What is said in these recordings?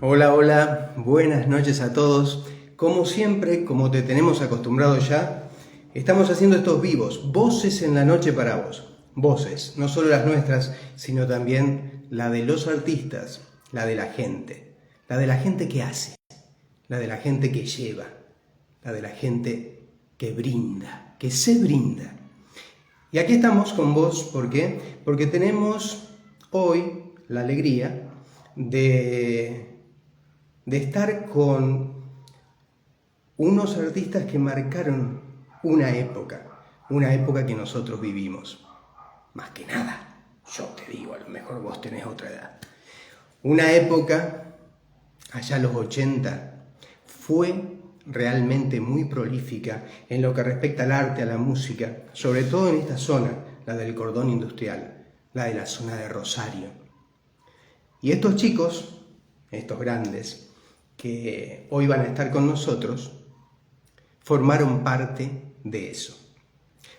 Hola, hola, buenas noches a todos. Como siempre, como te tenemos acostumbrado ya, estamos haciendo estos vivos, voces en la noche para vos. Voces, no solo las nuestras, sino también la de los artistas, la de la gente que hace, la de la gente que lleva, la de la gente que brinda, que se brinda. Y aquí estamos con vos, ¿por qué? Porque tenemos hoy la alegría de estar con unos artistas que marcaron una época que nosotros vivimos. Más que nada, yo te digo, a lo mejor vos tenés otra edad. Una época, allá los 80, fue realmente muy prolífica en lo que respecta al arte, a la música, sobre todo en esta zona, la del cordón industrial, la de la zona de Rosario. Y estos chicos, estos grandes, que hoy van a estar con nosotros, formaron parte de eso,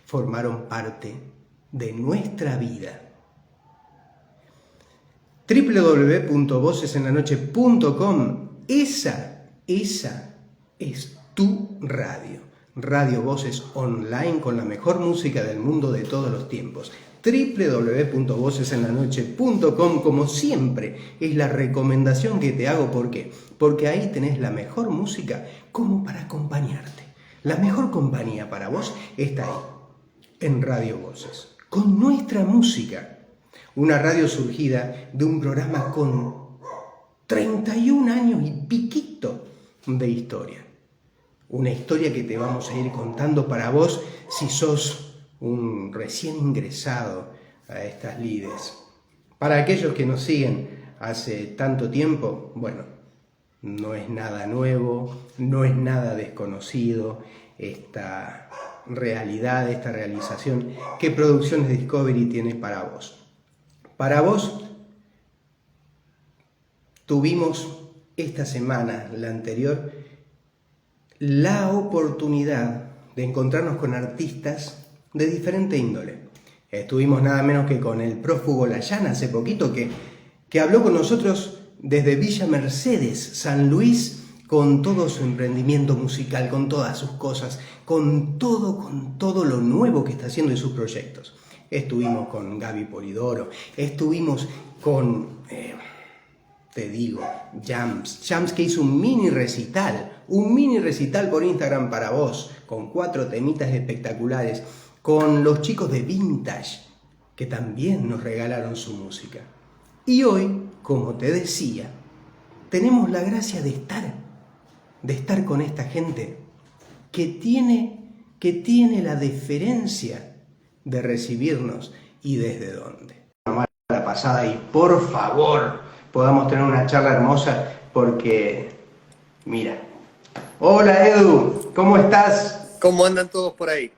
formaron parte de nuestra vida. www.vocesenlanoche.com, esa es tu radio. Radio Voces Online con la mejor música del mundo de todos los tiempos. www.vocesenlanoche.com, como siempre, es la recomendación que te hago. ¿Por qué? Porque ahí tenés la mejor música como para acompañarte. La mejor compañía para vos está ahí, en Radio Voces, con nuestra música. Una radio surgida de un programa con 31 años y piquito de historia. Una historia que te vamos a ir contando para vos si sos un recién ingresado a estas lides. Para aquellos que nos siguen hace tanto tiempo, bueno, no es nada nuevo, no es nada desconocido esta realidad, esta realización que Producciones Discovery tiene para vos. Para vos, tuvimos esta semana, la anterior, la oportunidad de encontrarnos con artistas de diferente índole. Estuvimos nada menos que con el prófugo Layana hace poquito, que habló con nosotros desde Villa Mercedes, San Luis, con todo su emprendimiento musical, con todas sus cosas, con todo lo nuevo que está haciendo en sus proyectos. Estuvimos con Gaby Polidoro, estuvimos con, te digo, Jams que hizo un mini recital por Instagram para vos, con 4 temitas espectaculares, con los chicos de Vintage, que también nos regalaron su música. Y hoy, como te decía, tenemos la gracia de estar con esta gente que tiene la deferencia de recibirnos y desde dónde. La pasada y por favor podamos tener una charla hermosa porque, mira. Hola Edu, ¿cómo estás? ¿Cómo andan todos por ahí?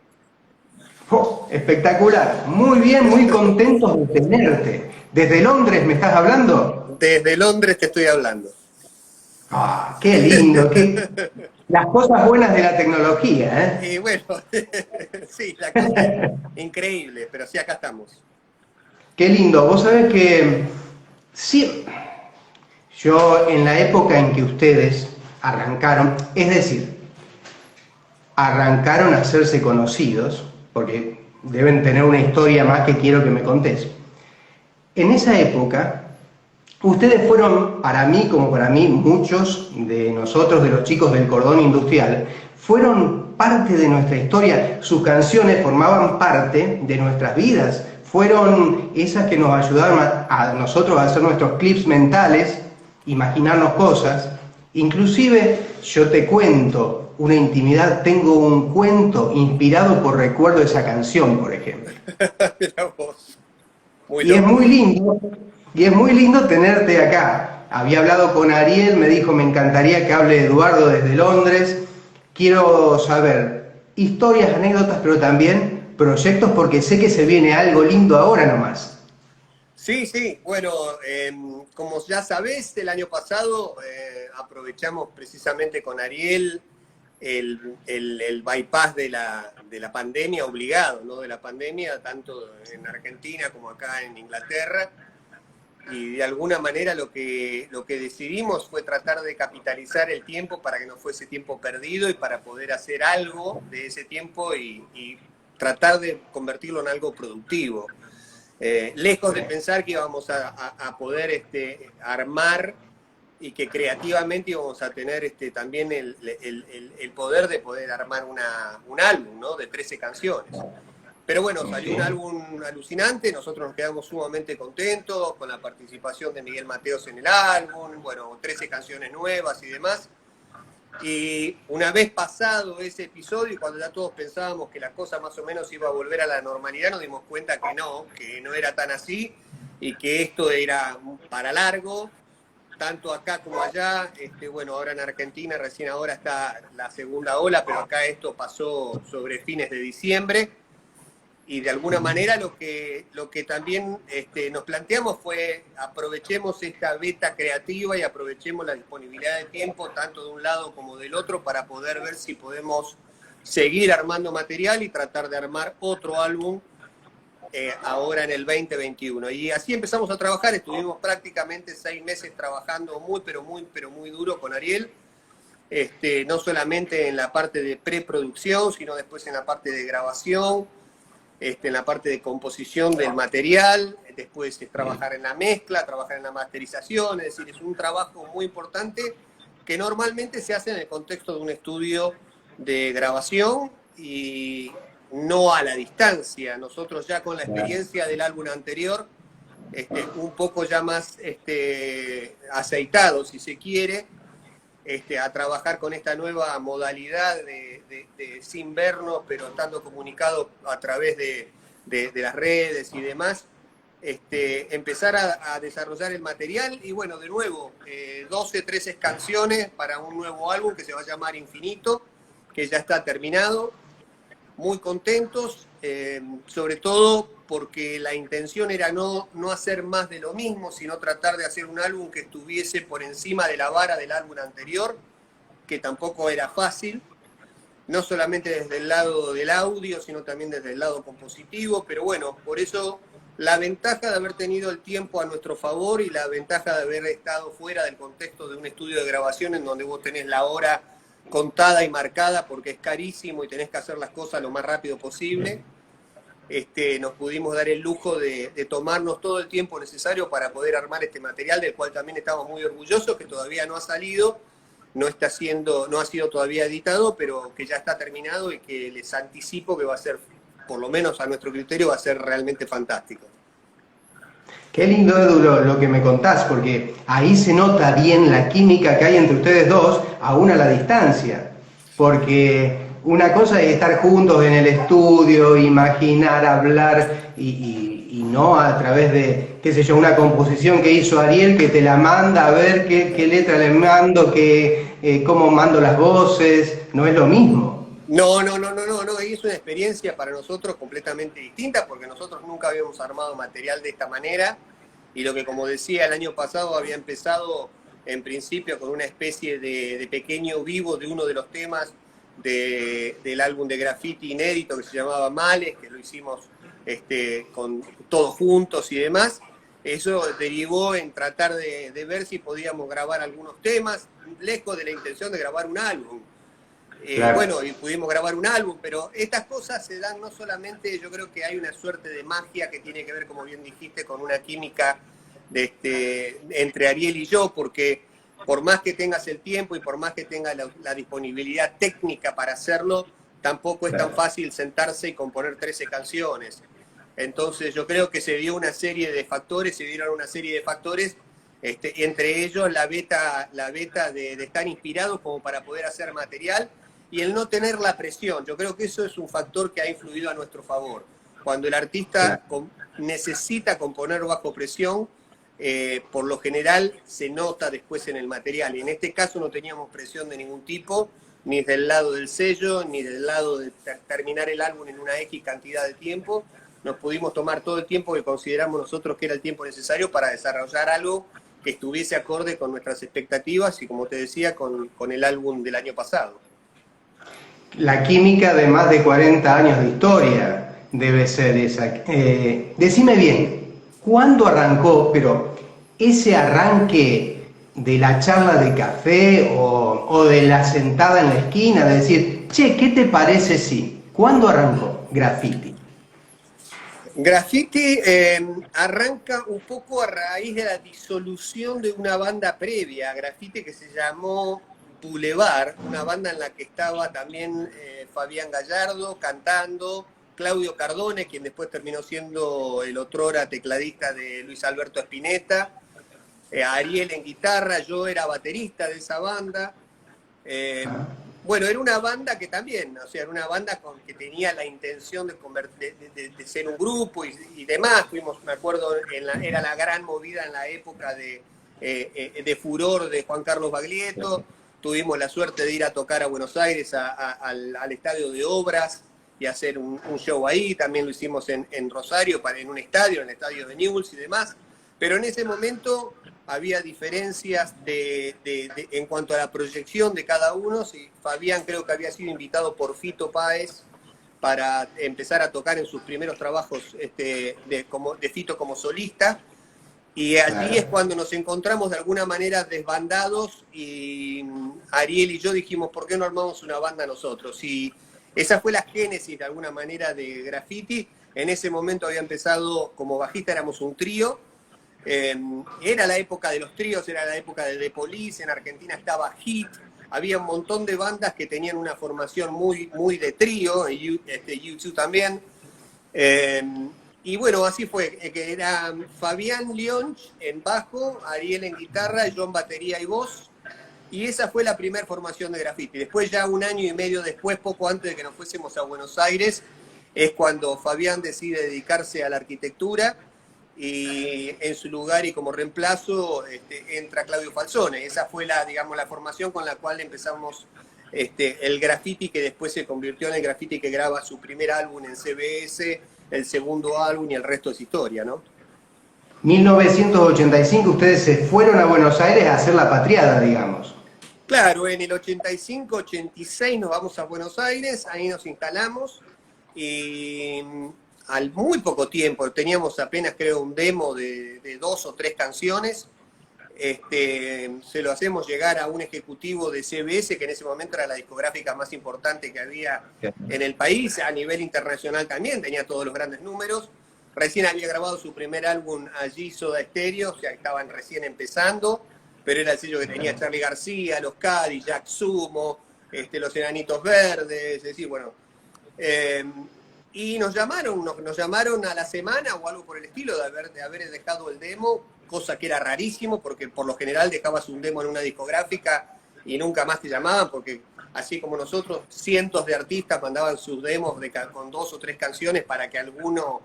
Oh, espectacular, muy bien, muy contentos de tenerte. ¿Desde Londres me estás hablando? Desde Londres te estoy hablando. Ah, qué lindo, las cosas buenas de la tecnología, ¿eh? Y bueno, sí, la cosa es increíble, pero sí, acá estamos. Qué lindo, vos sabés que sí, yo en la época en que ustedes arrancaron, es decir, arrancaron a hacerse conocidos, porque deben tener una historia más que quiero que me contés. En esa época, ustedes fueron, para mí, como para mí, muchos de nosotros, de los chicos del cordón industrial, fueron parte de nuestra historia. Sus canciones formaban parte de nuestras vidas. Fueron esas que nos ayudaron a nosotros a hacer nuestros clips mentales, imaginarnos cosas. Inclusive, yo te cuento una intimidad, tengo un cuento inspirado por recuerdo de esa canción, por ejemplo. Mirá vos. Muy Y es loco. muy lindo tenerte acá. Había hablado con Ariel, me dijo, me encantaría que hable Eduardo desde Londres. Quiero saber historias, anécdotas, pero también proyectos, porque sé que se viene algo lindo ahora nomás. Sí, sí, bueno, como ya sabés, el año pasado aprovechamos precisamente con Ariel el bypass de la pandemia, obligado, ¿no? De la pandemia, tanto en Argentina como acá en Inglaterra. y de alguna manera lo que decidimos fue tratar de capitalizar el tiempo para que no fuese tiempo perdido y para poder hacer algo de ese tiempo y tratar de convertirlo en algo productivo. Lejos de pensar que íbamos a poder armar y que creativamente íbamos a tener también el poder de poder armar un álbum, ¿no? De 13 canciones. Pero bueno, salió un álbum alucinante, nosotros nos quedamos sumamente contentos con la participación de Miguel Mateos en el álbum, bueno, 13 canciones nuevas y demás. Y una vez pasado ese episodio, y cuando ya todos pensábamos que la cosa más o menos iba a volver a la normalidad, nos dimos cuenta que no era tan así, y que esto era para largo, tanto acá como allá. Bueno, ahora en Argentina, recién ahora está la segunda ola, pero acá esto pasó sobre fines de diciembre. Y de alguna manera lo que también nos planteamos fue aprovechemos esta beta creativa y aprovechemos la disponibilidad de tiempo tanto de un lado como del otro para poder ver si podemos seguir armando material y tratar de armar otro álbum ahora en el 2021. Y así empezamos a trabajar, estuvimos prácticamente 6 meses trabajando muy duro con Ariel, no solamente en la parte de preproducción, sino después en la parte de grabación, en la parte de composición del material, después es trabajar en la mezcla, trabajar en la masterización, es decir, es un trabajo muy importante que normalmente se hace en el contexto de un estudio de grabación y no a la distancia. Nosotros ya con la experiencia del álbum anterior, un poco ya más aceitado, si se quiere, a trabajar con esta nueva modalidad de sin vernos, pero estando comunicados a través de las redes y demás, empezar a desarrollar el material y bueno, de nuevo, 12, 13 canciones para un nuevo álbum que se va a llamar Infinito, que ya está terminado, muy contentos, sobre todo porque la intención era no hacer más de lo mismo, sino tratar de hacer un álbum que estuviese por encima de la vara del álbum anterior, que tampoco era fácil, no solamente desde el lado del audio, sino también desde el lado compositivo, pero bueno, por eso la ventaja de haber tenido el tiempo a nuestro favor y la ventaja de haber estado fuera del contexto de un estudio de grabación en donde vos tenés la hora contada y marcada porque es carísimo y tenés que hacer las cosas lo más rápido posible. Nos pudimos dar el lujo de tomarnos todo el tiempo necesario para poder armar este material, del cual también estamos muy orgullosos, que todavía no ha salido, no ha sido todavía editado, pero que ya está terminado y que les anticipo que va a ser, por lo menos a nuestro criterio, va a ser realmente fantástico. Qué lindo, Edu, lo que me contás, porque ahí se nota bien la química que hay entre ustedes dos, aún a la distancia. Porque una cosa es estar juntos en el estudio, imaginar, hablar, y no a través de, qué sé yo, una composición que hizo Ariel, que te la manda a ver qué letra le mando, cómo mando las voces, no es lo mismo. No, y es una experiencia para nosotros completamente distinta porque nosotros nunca habíamos armado material de esta manera y lo que, como decía, el año pasado había empezado en principio con una especie de pequeño vivo de uno de los temas del álbum de graffiti inédito que se llamaba Males, que lo hicimos con todos juntos y demás. Eso derivó en tratar de ver si podíamos grabar algunos temas, lejos de la intención de grabar un álbum. Claro. Bueno, y pudimos grabar un álbum, pero estas cosas se dan no solamente, yo creo que hay una suerte de magia que tiene que ver, como bien dijiste, con una química entre Ariel y yo, porque por más que tengas el tiempo y por más que tengas la disponibilidad técnica para hacerlo, tampoco es tan fácil sentarse y componer 13 canciones. Entonces yo creo que se dieron una serie de factores, entre ellos la beta de estar inspirados como para poder hacer material y el no tener la presión. Yo creo que eso es un factor que ha influido a nuestro favor. Cuando el artista necesita componer bajo presión, por lo general se nota después en el material. Y en este caso no teníamos presión de ningún tipo, ni del lado del sello, ni del lado de terminar el álbum en una X cantidad de tiempo. Nos pudimos tomar todo el tiempo que consideramos nosotros que era el tiempo necesario para desarrollar algo que estuviese acorde con nuestras expectativas y, como te decía, con el álbum del año pasado. La química de más de 40 años de historia debe ser esa. Decime bien, ¿cuándo arrancó? Pero ese arranque de la charla de café o de la sentada en la esquina, de decir, che, ¿qué te parece si? ¿Cuándo arrancó Graffiti? Graffiti arranca un poco a raíz de la disolución de una banda previa a Graffiti que se llamó Boulevard, una banda en la que estaba también Fabián Gallardo cantando, Claudio Cardone, quien después terminó siendo el otrora tecladista de Luis Alberto Spinetta, Ariel en guitarra, yo era baterista de esa banda. Bueno, era una banda que también, o sea, era una banda que tenía la intención de ser un grupo y demás. Fuimos, me acuerdo, era la gran movida en la época de furor de Juan Carlos Baglietto. Tuvimos la suerte de ir a tocar a Buenos Aires al Estadio de Obras y hacer un show ahí. También lo hicimos en Rosario, en un estadio, en el estadio de Newell's y demás. Pero en ese momento había diferencias en cuanto a la proyección de cada uno. Sí, Fabián creo que había sido invitado por Fito Páez para empezar a tocar en sus primeros trabajos de Fito como solista. Y allí es cuando nos encontramos de alguna manera desbandados y Ariel y yo dijimos, ¿por qué no armamos una banda nosotros? Y esa fue la génesis de alguna manera de Graffiti. En ese momento había empezado como bajista, éramos un trío. Era la época de los tríos, era la época de The Police, en Argentina estaba Hit, había un montón de bandas que tenían una formación muy, muy de trío, U2 también. Y bueno, así fue, que era Fabián León en bajo, Ariel en guitarra, yo en batería y voz. Y esa fue la primera formación de Graffiti. Después, ya un año y medio después, poco antes de que nos fuésemos a Buenos Aires, es cuando Fabián decide dedicarse a la arquitectura y en su lugar y como reemplazo entra Claudio Falzone. Esa fue digamos, la formación con la cual empezamos el Graffiti, que después se convirtió en el Graffiti que graba su primer álbum en CBS, el segundo álbum y el resto es historia, ¿no? 1985 ustedes se fueron a Buenos Aires a hacer la patriada, digamos. Claro, en el 85, 86 nos vamos a Buenos Aires, ahí nos instalamos y al muy poco tiempo, teníamos apenas creo un demo de 2 o 3 canciones, se lo hacemos llegar a un ejecutivo de CBS, que en ese momento era la discográfica más importante que había en el país, a nivel internacional también, tenía todos los grandes números. Recién había grabado su primer álbum allí, Soda Stereo, o sea, estaban recién empezando, pero era el sello que tenía Charly García, los Cadillacs, Jack Sumo, los Enanitos Verdes, es decir, bueno. Y nos llamaron a la semana o algo por el estilo de haber dejado el demo, cosa que era rarísimo, porque por lo general dejabas un demo en una discográfica y nunca más te llamaban, porque así como nosotros, cientos de artistas mandaban sus demos con 2 o 3 canciones para que alguno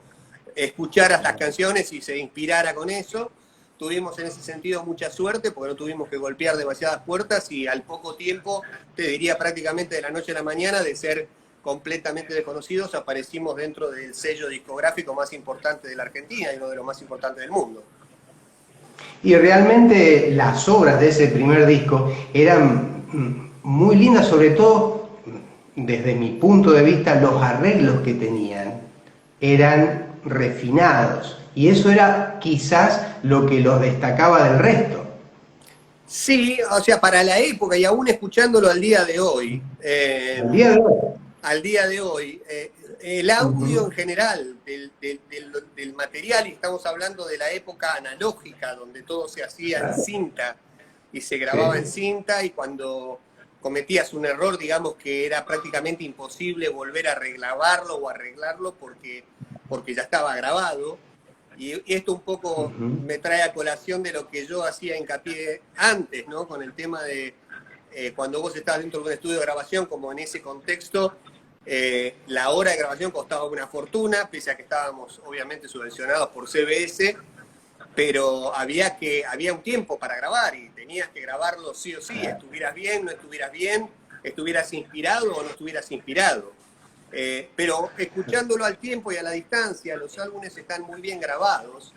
escuchara estas canciones y se inspirara con eso. Tuvimos en ese sentido mucha suerte porque no tuvimos que golpear demasiadas puertas y al poco tiempo, te diría prácticamente de la noche a la mañana, de ser completamente desconocidos, aparecimos dentro del sello discográfico más importante de la Argentina y uno de los más importantes del mundo. Y realmente las obras de ese primer disco eran muy lindas, sobre todo desde mi punto de vista, los arreglos que tenían eran refinados y eso era quizás lo que los destacaba del resto. Sí, o sea, para la época y aún escuchándolo al día de hoy. Al día de hoy, el audio en general del material, y estamos hablando de la época analógica, donde todo se hacía en cinta y se grababa en cinta, y cuando cometías un error, digamos que era prácticamente imposible volver a regrabarlo o arreglarlo porque ya estaba grabado. Y esto un poco me trae a colación de lo que yo hacía hincapié antes, ¿no? Con el tema de cuando vos estabas dentro de un estudio de grabación, como en ese contexto, la hora de grabación costaba una fortuna, pese a que estábamos obviamente subvencionados por CBS, pero había un tiempo para grabar y tenías que grabarlo sí o sí, estuvieras bien, no estuvieras bien, estuvieras inspirado o no estuvieras inspirado. Pero escuchándolo al tiempo y a la distancia, los álbumes están muy bien grabados,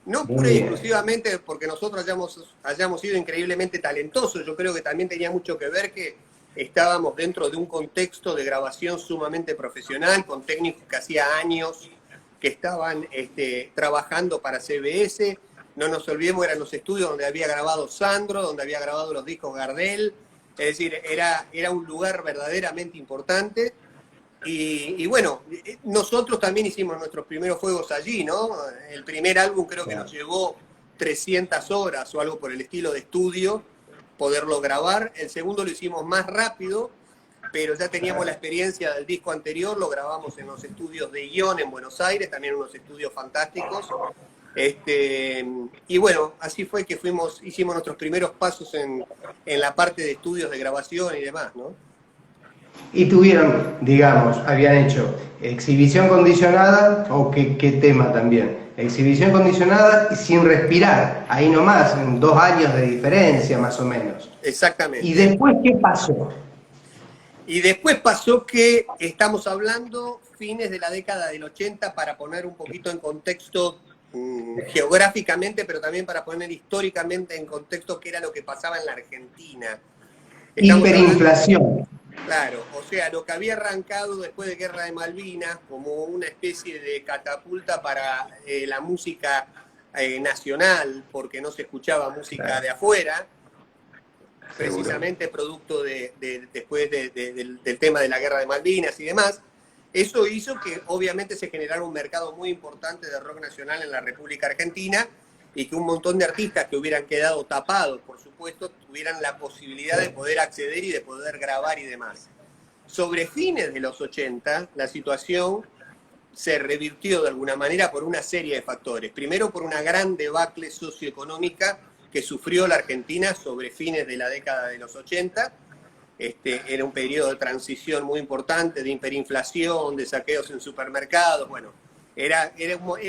no pura y exclusivamente porque nosotros hayamos sido increíblemente talentosos. Yo creo que también tenía mucho que ver que estábamos dentro de un contexto de grabación sumamente profesional, con técnicos que hacía años que estaban trabajando para CBS, no nos olvidemos, eran los estudios donde había grabado Sandro, donde había grabado los discos Gardel, es decir, era un lugar verdaderamente importante. Y bueno, nosotros también hicimos nuestros primeros fuegos allí, ¿no? El primer álbum creo que nos llevó 300 horas o algo por el estilo de estudio, poderlo grabar. El segundo lo hicimos más rápido, pero ya teníamos la experiencia del disco anterior, lo grabamos en los estudios de Ion en Buenos Aires, también unos estudios fantásticos. Y bueno, así fue que hicimos nuestros primeros pasos en la parte de estudios de grabación y demás, ¿no? Y tuvieron, digamos, habían hecho exhibición condicionada, o qué tema también, exhibición condicionada y sin respirar, ahí nomás, en 2 años de diferencia más o menos. Exactamente. ¿Y después qué pasó? Y después pasó que estamos hablando fines de la década del 80 para poner un poquito en contexto geográficamente, pero también para poner históricamente en contexto qué era lo que pasaba en la Argentina. Hiperinflación. Claro, o sea, lo que había arrancado después de Guerra de Malvinas como una especie de catapulta para la música nacional, porque no se escuchaba música de afuera, precisamente producto después del tema de la Guerra de Malvinas y demás. Eso hizo que obviamente se generara un mercado muy importante de rock nacional en la República Argentina y que un montón de artistas que hubieran quedado tapados, por supuesto, tuvieran la posibilidad de poder acceder y de poder grabar y demás. Sobre fines de los 80, la situación se revirtió de alguna manera por una serie de factores. Primero, por una gran debacle socioeconómica que sufrió la Argentina sobre fines de la década de los 80. Era un periodo de transición muy importante, de hiperinflación, de saqueos en supermercados. Bueno, era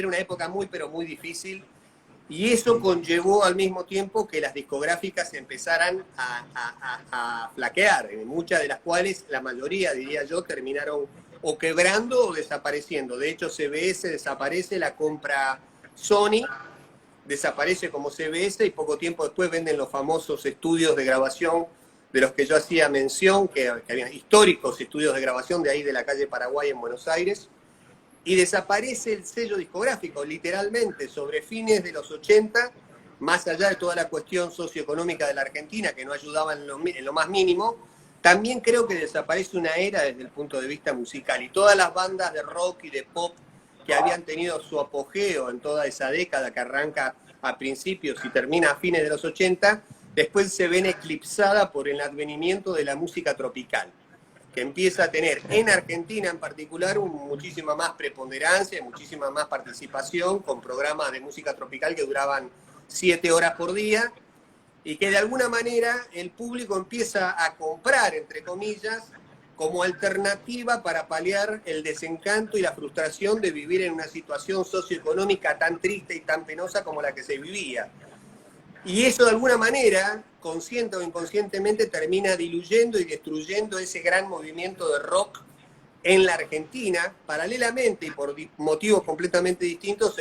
una época muy, pero muy difícil. Y eso conllevó al mismo tiempo que las discográficas empezaran a flaquear, muchas de las cuales, la mayoría, diría yo, terminaron o quebrando o desapareciendo. De hecho, CBS desaparece, la compra Sony, desaparece como CBS y poco tiempo después venden los famosos estudios de grabación de los que yo hacía mención, que habían históricos estudios de grabación de ahí de la calle Paraguay en Buenos Aires. Y desaparece el sello discográfico, literalmente, sobre fines de los 80, más allá de toda la cuestión socioeconómica de la Argentina, que no ayudaba en lo más mínimo, también creo que desaparece una era desde el punto de vista musical. Y todas las bandas de rock y de pop que habían tenido su apogeo en toda esa década que arranca a principios y termina a fines de los 80, después se ven eclipsadas por el advenimiento de la música tropical, que empieza a tener en Argentina en particular muchísima más preponderancia, muchísima más participación con programas de música tropical que duraban 7 horas por día y que de alguna manera el público empieza a comprar, entre comillas, como alternativa para paliar el desencanto y la frustración de vivir en una situación socioeconómica tan triste y tan penosa como la que se vivía. Y eso de alguna manera, consciente o inconscientemente, termina diluyendo y destruyendo ese gran movimiento de rock en la Argentina. Paralelamente y por motivos completamente distintos,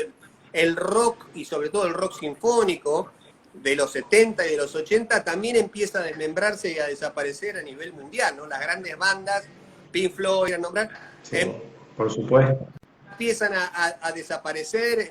el rock y sobre todo el rock sinfónico de los 70 y de los 80 también empieza a desmembrarse y a desaparecer a nivel mundial, ¿no? Las grandes bandas, Pink Floyd, a nombrar, sí, por supuesto. Empiezan a desaparecer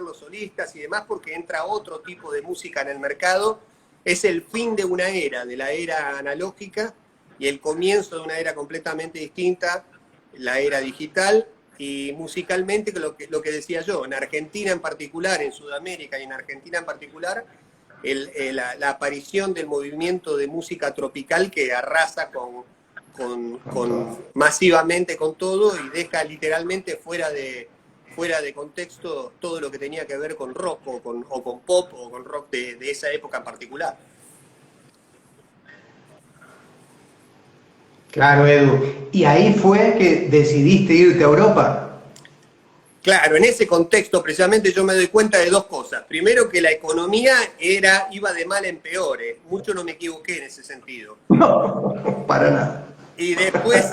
los solistas y demás porque entra otro tipo de música en el mercado. Es el fin de una era, de la era analógica, y el comienzo de una era completamente distinta, la era digital. Y musicalmente, lo que decía yo, en Argentina en particular, en Sudamérica y en Argentina en particular, la aparición del movimiento de música tropical que arrasa masivamente con todo y deja literalmente fuera de contexto todo lo que tenía que ver con rock o con pop o con rock de esa época en particular. Claro, Edu. ¿Y ahí fue que decidiste irte a Europa? Claro, en ese contexto precisamente yo me doy cuenta de dos cosas. Primero, que la economía iba de mal en peor. Mucho no me equivoqué en ese sentido. No, para nada. Y después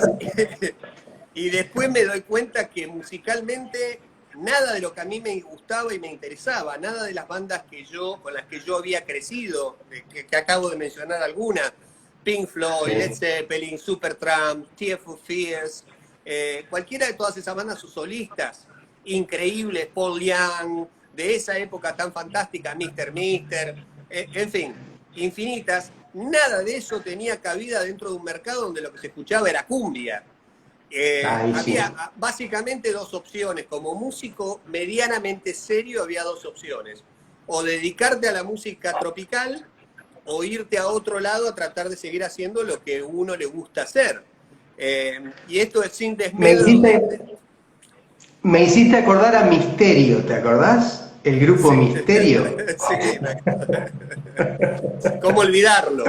me doy cuenta que musicalmente nada de lo que a mí me gustaba y me interesaba, nada de las bandas con las que yo había crecido, que acabo de mencionar algunas, Pink Floyd, Led Zeppelin, Supertramp, Tears for Fears, cualquiera de todas esas bandas, sus solistas, increíbles, Paul Young, de esa época tan fantástica, Mr. Mister, en fin, infinitas. Nada de eso tenía cabida dentro de un mercado donde lo que se escuchaba era cumbia. Había básicamente dos opciones. Como músico medianamente serio había dos opciones. O dedicarte a la música tropical o irte a otro lado a tratar de seguir haciendo lo que uno le gusta hacer. Y esto es sin desmedro. Me hiciste acordar a Misterio, ¿te acordás? El grupo Misterio. Sí, ¿cómo olvidarlo?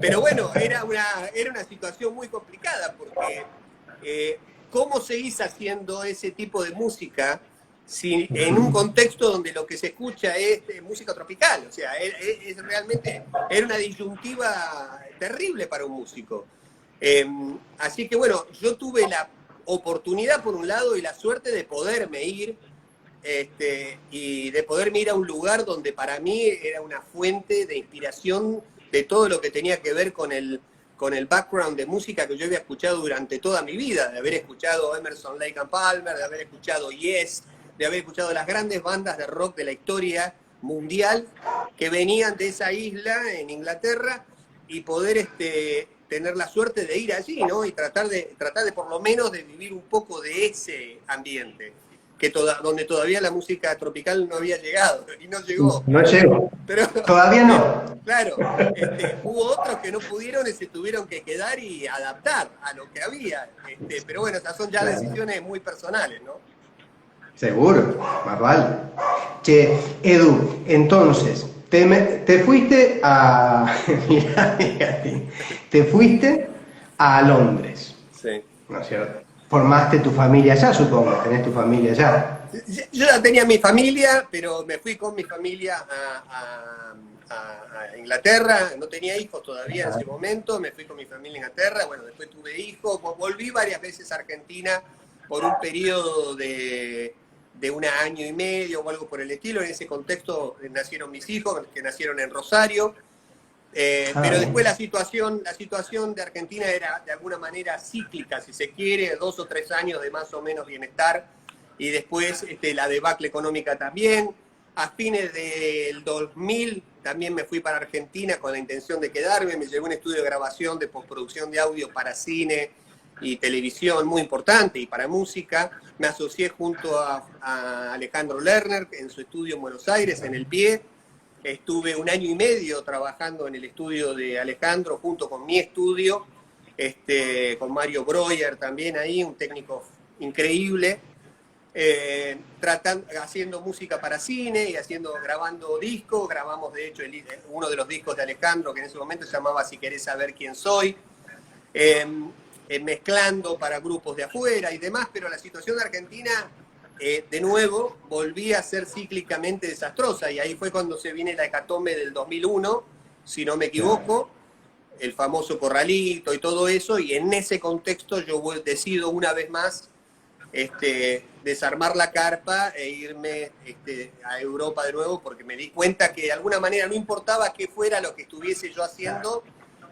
Pero bueno, era una situación muy complicada porque ¿cómo seguís haciendo ese tipo de música si, en un contexto donde lo que se escucha es música tropical? O sea, realmente era una disyuntiva terrible para un músico. Así que bueno, yo tuve la oportunidad por un lado y la suerte de poderme ir y de poderme ir a un lugar donde para mí era una fuente de inspiración de todo lo que tenía que ver con el background de música que yo había escuchado durante toda mi vida, de haber escuchado Emerson, Lake and Palmer, de haber escuchado Yes, de haber escuchado las grandes bandas de rock de la historia mundial que venían de esa isla en Inglaterra y poder tener la suerte de ir allí, ¿no? Y tratar de por lo menos de vivir un poco de ese ambiente, donde todavía la música tropical no había llegado, y no llegó. No llegó. Pero, todavía no. Claro, hubo otros que no pudieron y se tuvieron que quedar y adaptar a lo que había. Pero bueno, esas son ya decisiones muy personales, ¿no? Seguro, más vale. Che, Edu, entonces, te fuiste a... Mirá, te fuiste a Londres. Sí. ¿No es cierto? Formaste tu familia allá, supongo, tenés tu familia allá. Yo ya tenía mi familia, pero me fui con mi familia a Inglaterra, no tenía hijos todavía en ese momento, me fui con mi familia a Inglaterra, bueno, después tuve hijos, volví varias veces a Argentina por un periodo de 1 año y medio o algo por el estilo. En ese contexto nacieron mis hijos, que nacieron en Rosario. Pero después la situación de Argentina era de alguna manera cíclica, si se quiere, 2 o 3 años de más o menos bienestar, y después la debacle económica también. A fines del 2000 también me fui para Argentina con la intención de quedarme, me llevé un estudio de grabación de postproducción de audio para cine y televisión muy importante y para música. Me asocié junto a Alejandro Lerner en su estudio en Buenos Aires, en El Pie. Estuve 1 año y medio trabajando en el estudio de Alejandro junto con mi estudio, con Mario Breuer también ahí, un técnico increíble, haciendo música para cine y grabando discos. Grabamos de hecho uno de los discos de Alejandro, que en ese momento se llamaba Si querés saber quién soy, mezclando para grupos de afuera y demás, pero la situación de Argentina de nuevo volvía a ser cíclicamente desastrosa, y ahí fue cuando se viene la hecatombe del 2001, si no me equivoco, el famoso corralito y todo eso, y en ese contexto yo decido una vez más desarmar la carpa e irme a Europa de nuevo, porque me di cuenta que de alguna manera no importaba qué fuera lo que estuviese yo haciendo,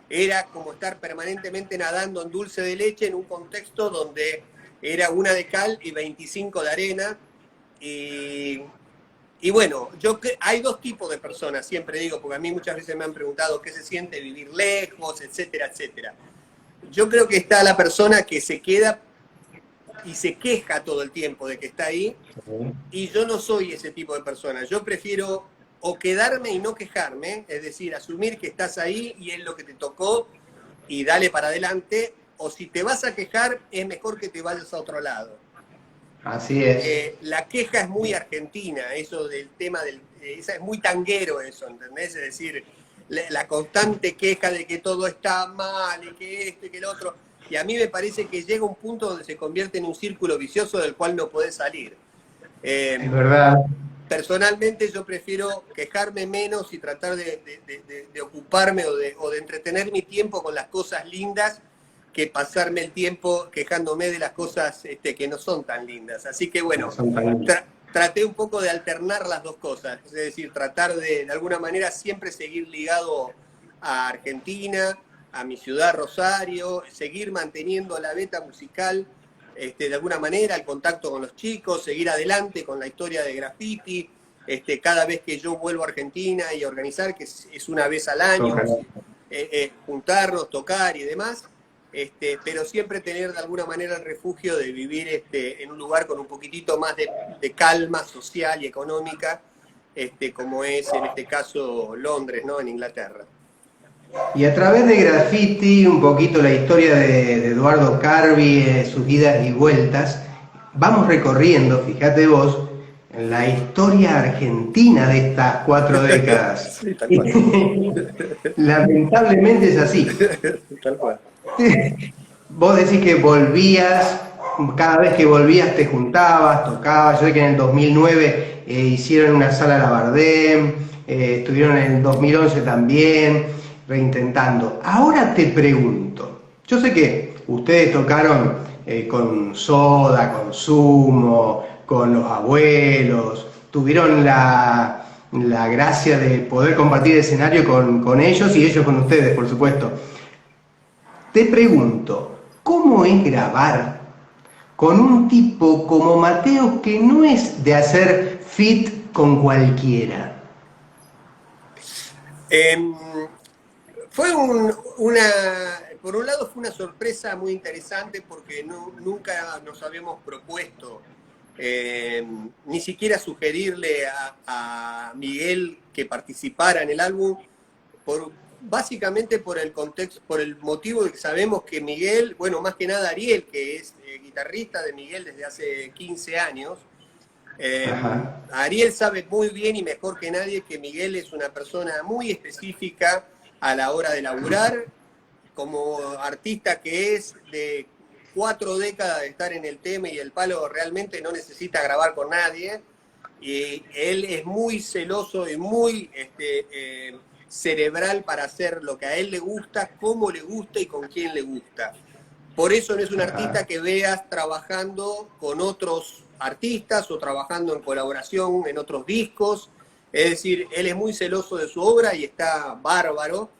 era como estar permanentemente nadando en dulce de leche en un contexto donde era 1 de cal y 25 de arena. Y bueno, hay 2 tipos de personas, siempre digo, porque a mí muchas veces me han preguntado qué se siente vivir lejos, etcétera, etcétera. Yo creo que está la persona que se queda y se queja todo el tiempo de que está ahí, y yo no soy ese tipo de persona. Yo prefiero o quedarme y no quejarme, es decir, asumir que estás ahí y es lo que te tocó y dale para adelante, o si te vas a quejar, es mejor que te vayas a otro lado. Así es. La queja es muy argentina, eso del tema es muy tanguero eso, ¿entendés? Es decir, la constante queja de que todo está mal y que esto y que lo otro. Y a mí me parece que llega un punto donde se convierte en un círculo vicioso del cual no podés salir. Es verdad. Personalmente yo prefiero quejarme menos y tratar de ocuparme o de entretener mi tiempo con las cosas lindas, que pasarme el tiempo quejándome de las cosas que no son tan lindas. Así que bueno, traté un poco de alternar las dos cosas, es decir, tratar de alguna manera siempre seguir ligado a Argentina, a mi ciudad Rosario, seguir manteniendo la beta musical de alguna manera el contacto con los chicos, seguir adelante con la historia de graffiti. Cada vez que yo vuelvo a Argentina y a organizar, que es una vez al año, juntarnos, tocar y demás, pero siempre tener de alguna manera el refugio de vivir en un lugar con un poquitito más de calma social y económica, como es en este caso Londres, ¿no? En Inglaterra. Y a través de Graffiti, un poquito la historia de Eduardo Carvi, sus idas y vueltas, vamos recorriendo, fíjate vos, la historia argentina de estas 4 décadas. Sí, tal cual. Lamentablemente es así. Tal cual. Vos decís que volvías, cada vez que volvías te juntabas, tocabas. Yo sé que en el 2009 hicieron una sala Labardem, estuvieron en el 2011 también, reintentando. Ahora te pregunto, yo sé que ustedes tocaron con Soda, con Sumo, con Los Abuelos, tuvieron la gracia de poder compartir escenario con ellos y ellos con ustedes, por supuesto. Te pregunto, ¿cómo es grabar con un tipo como Mateo que no es de hacer fit con cualquiera? Fue por un lado fue una sorpresa muy interesante porque nunca nos habíamos propuesto ni siquiera sugerirle a Miguel que participara en el álbum, básicamente por el contexto, por el motivo de que sabemos que Miguel, bueno, más que nada Ariel, que es guitarrista de Miguel desde hace 15 años, Ariel sabe muy bien y mejor que nadie que Miguel es una persona muy específica a la hora de laburar, como artista que es de 4 décadas de estar en el tema y el palo, realmente no necesita grabar con nadie, y él es muy celoso y muy cerebral para hacer lo que a él le gusta, cómo le gusta y con quién le gusta. Por eso no es un artista que veas trabajando con otros artistas o trabajando en colaboración en otros discos. Es decir, él es muy celoso de su obra y está bárbaro.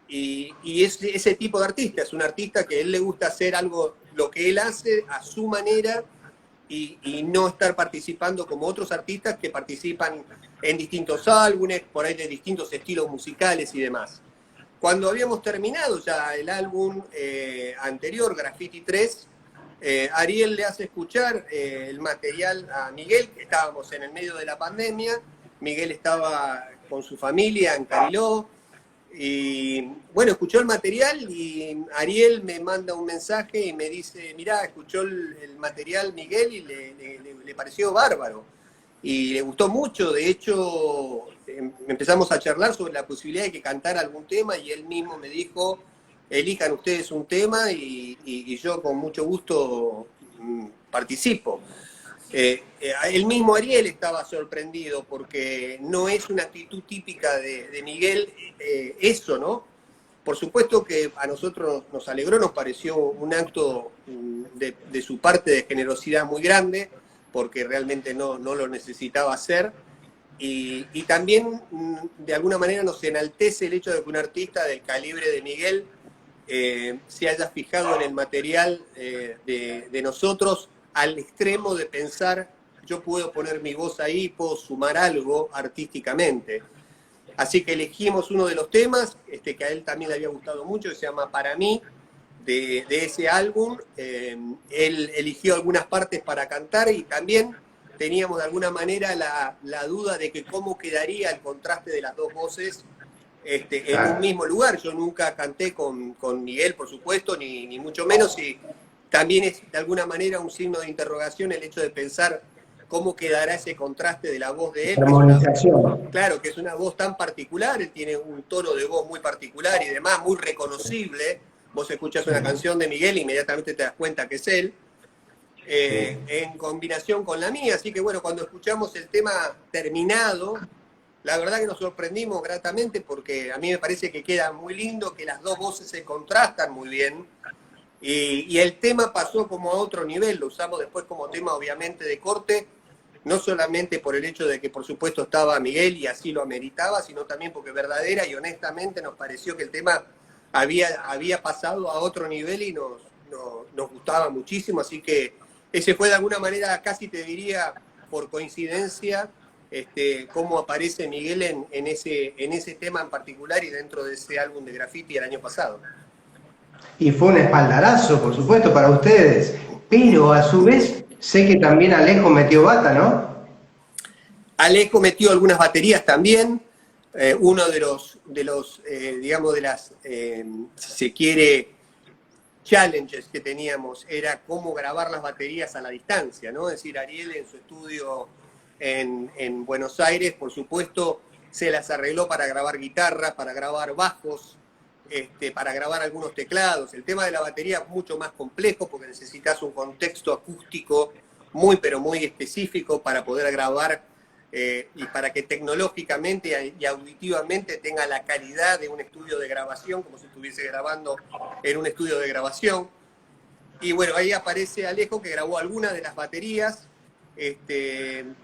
Y es ese tipo de artista, es un artista que a él le gusta hacer algo, lo que él hace a su manera y no estar participando como otros artistas que participan en distintos álbumes, por ahí de distintos estilos musicales y demás. Cuando habíamos terminado ya el álbum anterior, Graffiti 3, Ariel le hace escuchar el material a Miguel, que estábamos en el medio de la pandemia, Miguel estaba con su familia en Cariló, y bueno, escuchó el material y Ariel me manda un mensaje y me dice, mirá, escuchó el material Miguel y le pareció bárbaro. Y le gustó mucho, de hecho empezamos a charlar sobre la posibilidad de que cantara algún tema y él mismo me dijo, elijan ustedes un tema y yo con mucho gusto participo. El mismo Ariel estaba sorprendido porque no es una actitud típica de Miguel eso, ¿no? Por supuesto que a nosotros nos alegró, nos pareció un acto de su parte de generosidad muy grande, porque realmente no lo necesitaba hacer. Y también, de alguna manera, nos enaltece el hecho de que un artista del calibre de Miguel se haya fijado en el material de nosotros al extremo de pensar, yo puedo poner mi voz ahí, puedo sumar algo artísticamente. Así que elegimos uno de los temas, que a él también le había gustado mucho, que se llama Para mí, de ese álbum. Él eligió algunas partes para cantar y también teníamos de alguna manera la duda de que cómo quedaría el contraste de las dos voces en un mismo lugar. Yo nunca canté con Miguel, por supuesto, ni mucho menos, y también es de alguna manera un signo de interrogación el hecho de pensar cómo quedará ese contraste de la voz de él. Armonización. Claro, que es una voz tan particular, él tiene un tono de voz muy particular y demás, muy reconocible. Vos escuchás una canción de Miguel e inmediatamente te das cuenta que es él, en combinación con la mía. Así que bueno, cuando escuchamos el tema terminado, la verdad que nos sorprendimos gratamente porque a mí me parece que queda muy lindo, que las dos voces se contrastan muy bien. Y el tema pasó como a otro nivel, lo usamos después como tema obviamente de corte, no solamente por el hecho de que por supuesto estaba Miguel y así lo ameritaba, sino también porque verdadera y honestamente nos pareció que el tema había pasado a otro nivel y nos gustaba muchísimo, así que ese fue de alguna manera, casi te diría, por coincidencia, cómo aparece Miguel en ese tema en particular y dentro de ese álbum de graffiti el año pasado. Y fue un espaldarazo, por supuesto, para ustedes. Pero a su vez, sé que también Alejo metió bata, ¿no? Alejo metió algunas baterías también. Uno de los digamos, de las, si se quiere, challenges que teníamos era cómo grabar las baterías a la distancia, ¿no? Es decir, Ariel en su estudio en Buenos Aires, por supuesto, se las arregló para grabar guitarras, para grabar bajos, para grabar algunos teclados. El tema de la batería es mucho más complejo porque necesitas un contexto acústico muy, pero muy específico para poder grabar y para que tecnológicamente y auditivamente tenga la calidad de un estudio de grabación, como si estuviese grabando en un estudio de grabación. Y bueno, ahí aparece Alejo, que grabó algunas de las baterías.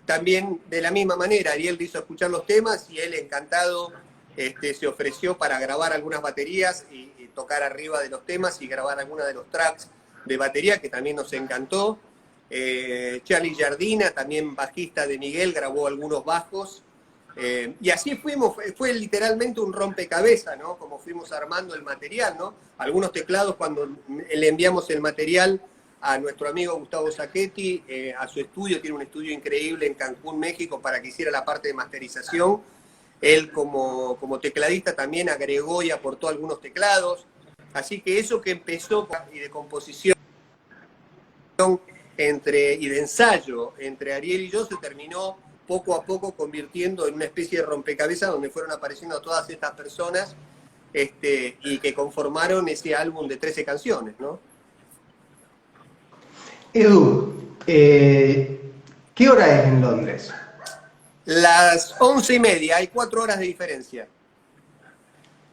También de la misma manera, Ariel le hizo escuchar los temas y él encantado se ofreció para grabar algunas baterías y tocar arriba de los temas y grabar algunos de los tracks de batería, que también nos encantó. Charlie Jardina, también bajista de Miguel, grabó algunos bajos. Y así fuimos, fue literalmente un rompecabezas, ¿no? Como fuimos armando el material, ¿no? Algunos teclados, cuando le enviamos el material a nuestro amigo Gustavo Sacchetti, a su estudio, tiene un estudio increíble en Cancún, México, para que hiciera la parte de masterización. Él como tecladista también agregó y aportó algunos teclados. Así que eso que empezó y de composición y de ensayo entre Ariel y yo se terminó poco a poco convirtiendo en una especie de rompecabezas donde fueron apareciendo todas estas personas y que conformaron ese álbum de 13 canciones, ¿no? Edu, ¿qué hora es en Londres? Las 11:30, hay 4 horas de diferencia.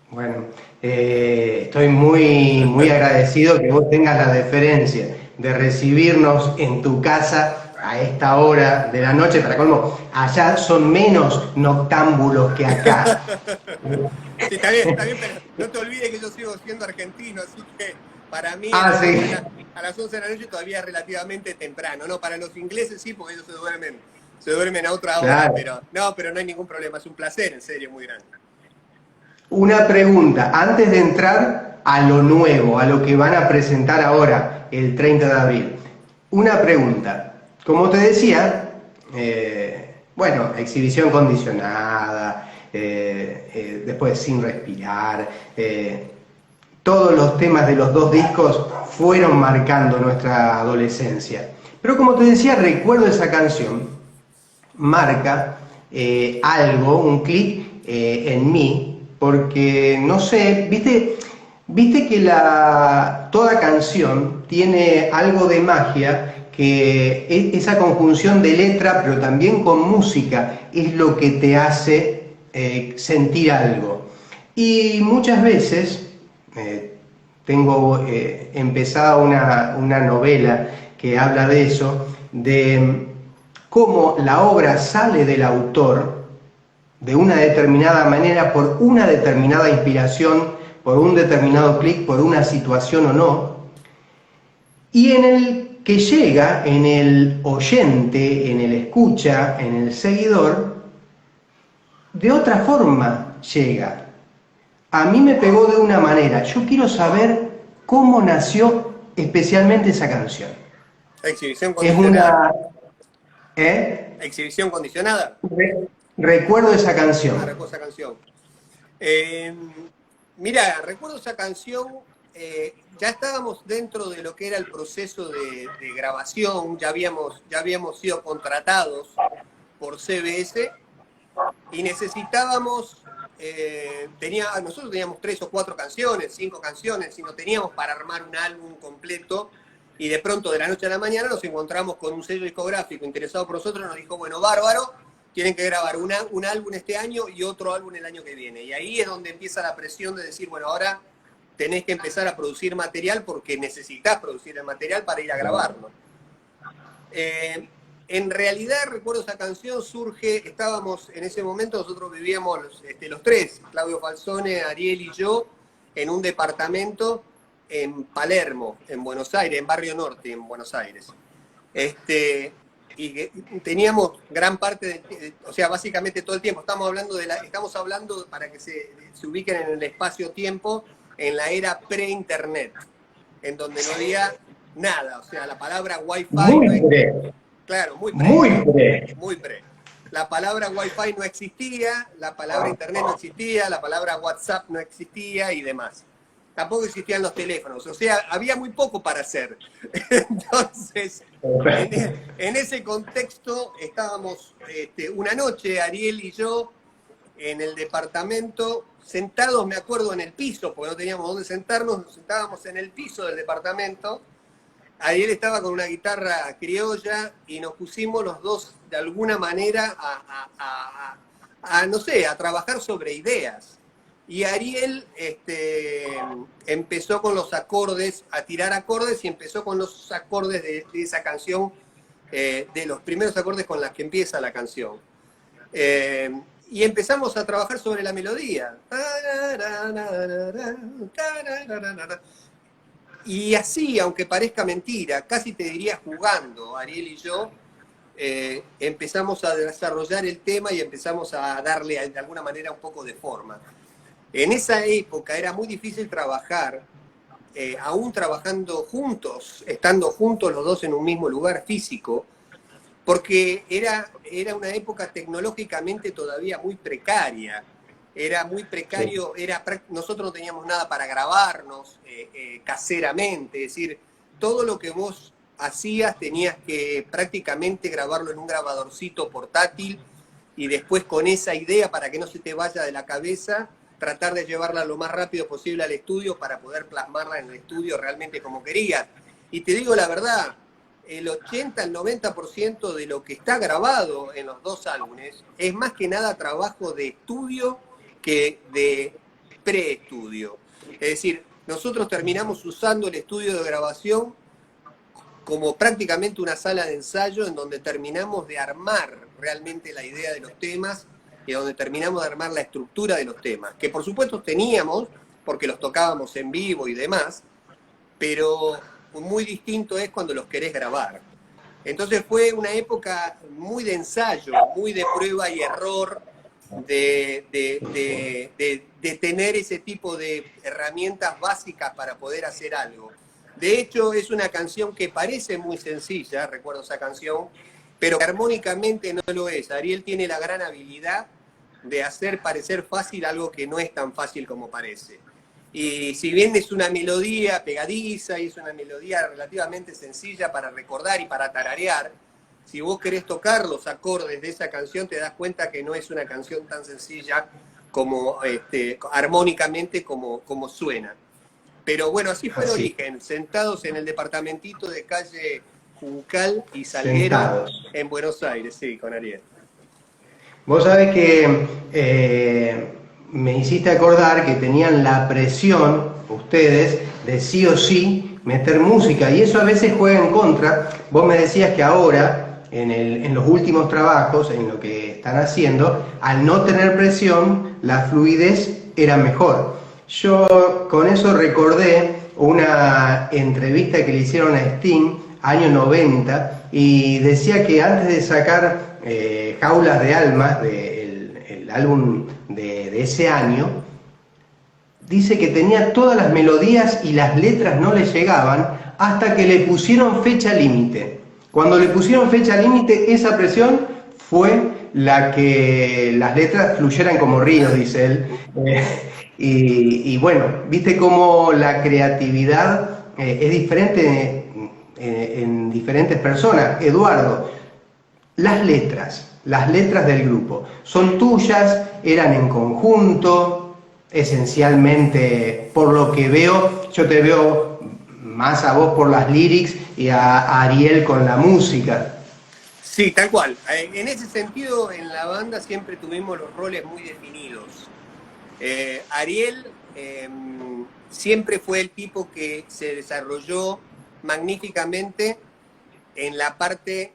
Bueno, estoy muy, muy agradecido que vos tengas la deferencia de recibirnos en tu casa a esta hora de la noche. Para colmo, allá son menos noctámbulos que acá. Sí, está bien, pero no te olvides que yo sigo siendo argentino, así que para mí Sí. a las 11 de la noche todavía es relativamente temprano, ¿no? Para los ingleses sí, porque ellos se duermen a otra hora, Claro. pero no hay ningún problema, es un placer, en serio, muy grande. Una pregunta, antes de entrar a lo nuevo, a lo que van a presentar ahora, el 30 de abril. Una pregunta. Como te decía, bueno, exhibición condicionada, después sin respirar, todos los temas de los 2 discos fueron marcando nuestra adolescencia. Pero como te decía, recuerdo esa canción, marca algo, un clic en mí, porque no sé, viste que toda canción tiene algo de magia, que esa conjunción de letra pero también con música es lo que te hace sentir algo. Y muchas veces tengo empezada una novela que habla de eso, de cómo la obra sale del autor de una determinada manera, por una determinada inspiración, por un determinado clic, por una situación o no, y en el que llega, en el oyente, en el escucha, en el seguidor, de otra forma llega. A mí me pegó de una manera. Yo quiero saber cómo nació especialmente esa canción. Exhibición Es condicionada. Exhibición condicionada. Recuerdo esa canción. Recuerdo esa canción. Mira, recuerdo esa canción, ya estábamos dentro de lo que era el proceso de grabación, ya habíamos sido contratados por CBS y necesitábamos, nosotros teníamos 3 o 4 canciones, 5 canciones, y no teníamos para armar un álbum completo, y de pronto de la noche a la mañana nos encontramos con un sello discográfico interesado por nosotros, nos dijo, bueno, bárbaro, tienen que grabar un álbum este año y otro álbum el año que viene. Y ahí es donde empieza la presión de decir, bueno, ahora tenés que empezar a producir material porque necesitas producir el material para ir a grabarlo. En realidad, recuerdo esa canción, estábamos en ese momento, nosotros vivíamos los 3, Claudio Falzone, Ariel y yo, en un departamento en Palermo, en Buenos Aires, en Barrio Norte, en Buenos Aires. Este, y teníamos gran parte, o sea, básicamente todo el tiempo, estamos hablando para que se ubiquen en el espacio-tiempo, en la era pre-internet, en donde no había nada, o sea, la palabra Wi-Fi Muy pre, claro, muy pre. muy pre. La palabra Wi-Fi no existía, la palabra Internet no existía, la palabra WhatsApp no existía y demás. Tampoco existían los teléfonos, o sea, había muy poco para hacer. Entonces, en ese contexto estábamos una noche, Ariel y yo, en el departamento, sentados, me acuerdo, en el piso, porque no teníamos dónde sentarnos, nos sentábamos en el piso del departamento. Ariel estaba con una guitarra criolla y nos pusimos los dos de alguna manera no sé, a trabajar sobre ideas. Y Ariel empezó con los acordes, a tirar acordes y empezó con los acordes de esa canción, de los primeros acordes con los que empieza la canción. Y empezamos a trabajar sobre la melodía. Y así, aunque parezca mentira, casi te diría jugando, Ariel y yo, empezamos a desarrollar el tema y empezamos a darle de alguna manera un poco de forma. En esa época era muy difícil trabajar, aún trabajando juntos, estando juntos los dos en un mismo lugar físico, porque era una época tecnológicamente todavía muy precaria. Era muy precario, nosotros no teníamos nada para grabarnos caseramente, es decir, todo lo que vos hacías tenías que prácticamente grabarlo en un grabadorcito portátil y después con esa idea, para que no se te vaya de la cabeza, tratar de llevarla lo más rápido posible al estudio para poder plasmarla en el estudio realmente como querías. Y te digo la verdad, el 80 al 90% de lo que está grabado en los dos álbumes es más que nada trabajo de estudio que de preestudio. Es decir, nosotros terminamos usando el estudio de grabación como prácticamente una sala de ensayo en donde terminamos de armar realmente la idea de los temas y donde terminamos de armar la estructura de los temas, que por supuesto teníamos, porque los tocábamos en vivo y demás, pero muy distinto es cuando los querés grabar. Entonces fue una época muy de ensayo, muy de prueba y error, de tener ese tipo de herramientas básicas para poder hacer algo. De hecho, es una canción que parece muy sencilla, recuerdo esa canción, pero que armónicamente no lo es. Ariel tiene la gran habilidad de hacer parecer fácil algo que no es tan fácil como parece. Y si bien es una melodía pegadiza y es una melodía relativamente sencilla para recordar y para tararear, si vos querés tocar los acordes de esa canción, te das cuenta que no es una canción tan sencilla como armónicamente como suena. Pero bueno, así fue el origen, sentados en el departamentito de calle Juncal y Salguero, sentados en Buenos Aires, sí, con Ariel. Vos sabés que me hiciste acordar que tenían la presión, ustedes, de sí o sí meter música, y eso a veces juega en contra. Vos me decías que ahora, en los últimos trabajos, en lo que están haciendo, al no tener presión, la fluidez era mejor. Yo con eso recordé una entrevista que le hicieron a Sting, año 90, y decía que antes de sacar Jaulas de Almas, el álbum de ese año, dice que tenía todas las melodías y las letras no le llegaban hasta que le pusieron fecha límite. Cuando le pusieron fecha límite, esa presión fue la que las letras fluyeran como ríos, dice él. Y bueno, viste cómo la creatividad es diferente en diferentes personas. Eduardo, las letras del grupo, ¿son tuyas? ¿Eran en conjunto? Esencialmente, por lo que veo, yo te veo más a vos por las lyrics y a Ariel con la música. Sí, tal cual. En ese sentido, en la banda siempre tuvimos los roles muy definidos. Ariel siempre fue el tipo que se desarrolló magníficamente en la parte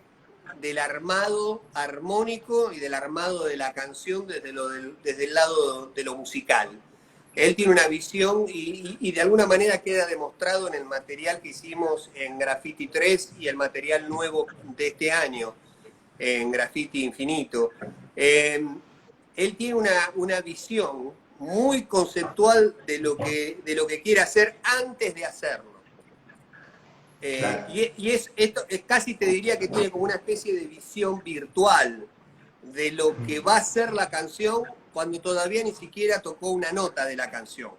del armado armónico y del armado de la canción desde el lado de lo musical. Él tiene una visión y de alguna manera queda demostrado en el material que hicimos en Graffiti 3 y el material nuevo de este año, en Graffiti Infinito. Él tiene una visión muy conceptual de lo que quiere hacer antes de hacerlo. Claro. Esto casi te diría que tiene como una especie de visión virtual de lo que va a ser la canción cuando todavía ni siquiera tocó una nota de la canción.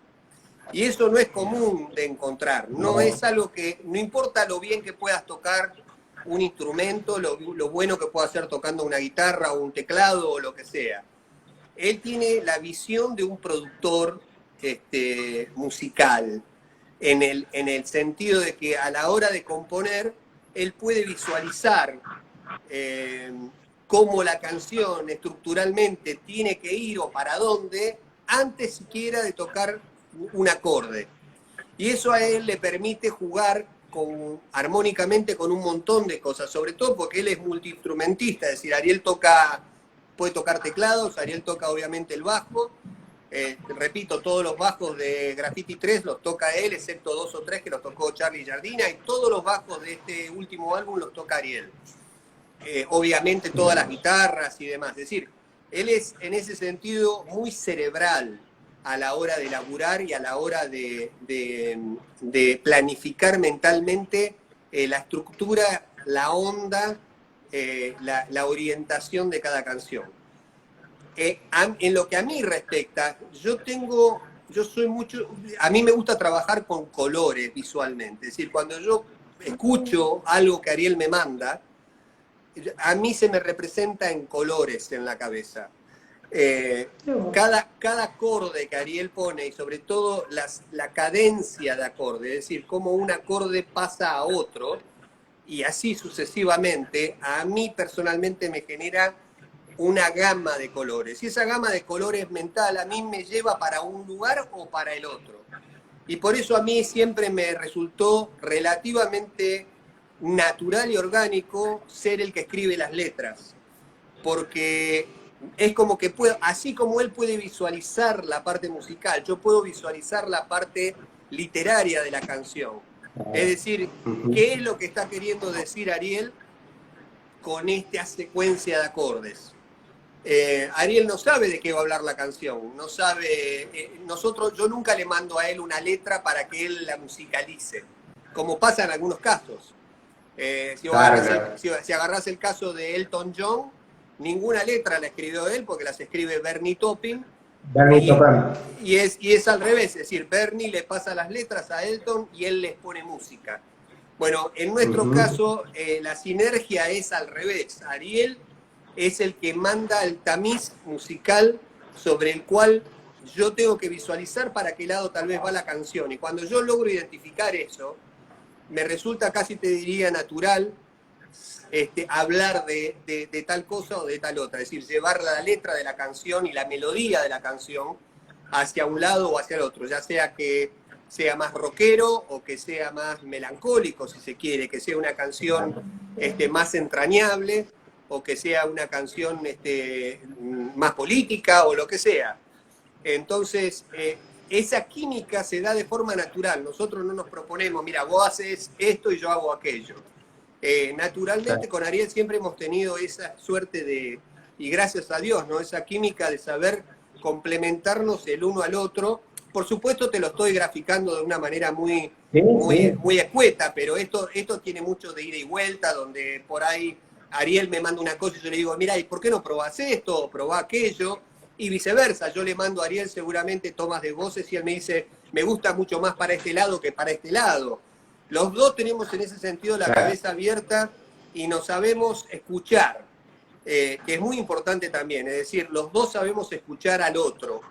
Y eso no es común de encontrar, no es algo que, no importa lo bien que puedas tocar un instrumento, lo bueno que puedas hacer tocando una guitarra o un teclado o lo que sea. Él tiene la visión de un productor musical, en el sentido de que a la hora de componer, él puede visualizar cómo la canción estructuralmente tiene que ir o para dónde, antes siquiera de tocar un acorde. Y eso a él le permite jugar armónicamente con un montón de cosas, sobre todo porque él es multiinstrumentista, es decir, Ariel puede tocar teclados, Ariel toca obviamente el bajo. Repito, todos los bajos de Graffiti 3 los toca él, excepto 2 o 3 que los tocó Charlie Jardina, y todos los bajos de este último álbum los toca Ariel. Obviamente todas las guitarras y demás. Es decir, él es en ese sentido muy cerebral a la hora de laburar y a la hora de planificar mentalmente la estructura, la onda, la orientación de cada canción. En lo que a mí respecta, a mí me gusta trabajar con colores visualmente, es decir, cuando yo escucho algo que Ariel me manda, a mí se me representa en colores en la cabeza. Cada acorde que Ariel pone y sobre todo la cadencia de acorde, es decir, cómo un acorde pasa a otro y así sucesivamente, a mí personalmente me genera una gama de colores. Y esa gama de colores mental a mí me lleva para un lugar o para el otro. Y por eso a mí siempre me resultó relativamente natural y orgánico ser el que escribe las letras. Porque es como que así como él puede visualizar la parte musical, yo puedo visualizar la parte literaria de la canción. Es decir, ¿qué es lo que está queriendo decir Ariel con esta secuencia de acordes? Ariel no sabe de qué va a hablar la canción, no sabe, yo nunca le mando a él una letra para que él la musicalice, como pasa en algunos casos. Si agarrás el caso de Elton John, ninguna letra la escribió él porque las escribe Bernie Taupin. Y es al revés, es decir, Bernie le pasa las letras a Elton y él les pone música. Bueno, en nuestro caso la sinergia es al revés. Ariel es el que manda el tamiz musical sobre el cual yo tengo que visualizar para qué lado tal vez va la canción. Y cuando yo logro identificar eso, me resulta casi te diría natural hablar de tal cosa o de tal otra. Es decir, llevar la letra de la canción y la melodía de la canción hacia un lado o hacia el otro, ya sea que sea más rockero o que sea más melancólico, si se quiere, que sea una canción más entrañable o que sea una canción más política o lo que sea. Entonces, esa química se da de forma natural. Nosotros no nos proponemos, mira, vos haces esto y yo hago aquello. Naturalmente con Ariel siempre hemos tenido esa suerte y gracias a Dios, ¿no? Esa química de saber complementarnos el uno al otro. Por supuesto te lo estoy graficando de una manera muy escueta, pero esto tiene mucho de ida y vuelta, donde por ahí Ariel me manda una cosa y yo le digo, mira, ¿y por qué no probás esto o probás aquello? Y viceversa, yo le mando a Ariel seguramente tomas de voces y él me dice, me gusta mucho más para este lado que para este lado. Los dos tenemos en ese sentido la cabeza abierta y nos sabemos escuchar, que es muy importante también, es decir, los dos sabemos escuchar al otro.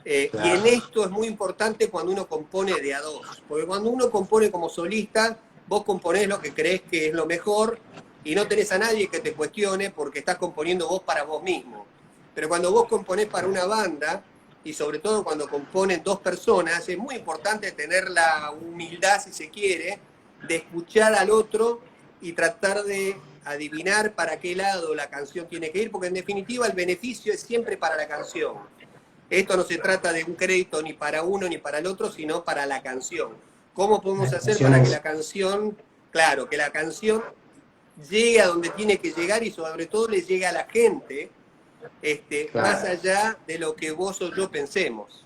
Y en esto es muy importante cuando uno compone de a dos, porque cuando uno compone como solista, vos componés lo que crees que es lo mejor y no tenés a nadie que te cuestione porque estás componiendo vos para vos mismo. Pero cuando vos componés para una banda, y sobre todo cuando componen dos personas, es muy importante tener la humildad, si se quiere, de escuchar al otro y tratar de adivinar para qué lado la canción tiene que ir, porque en definitiva el beneficio es siempre para la canción. Esto no se trata de un crédito ni para uno ni para el otro, sino para la canción. ¿Cómo podemos hacer para que la canción, claro, que la canción llegue a donde tiene que llegar y sobre todo le llegue a la gente, claro, más allá de lo que vos o yo pensemos?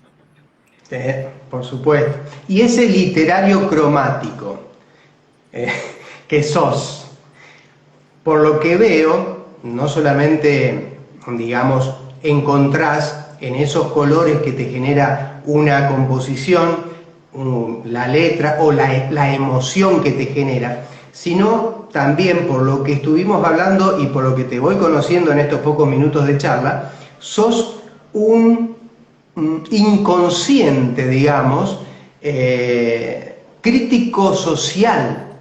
Por supuesto. Y ese literario cromático que sos, por lo que veo, no solamente, digamos, encontrás en esos colores que te genera una composición, la letra o la emoción que te genera, sino también por lo que estuvimos hablando y por lo que te voy conociendo en estos pocos minutos de charla, sos un inconsciente, digamos, crítico social,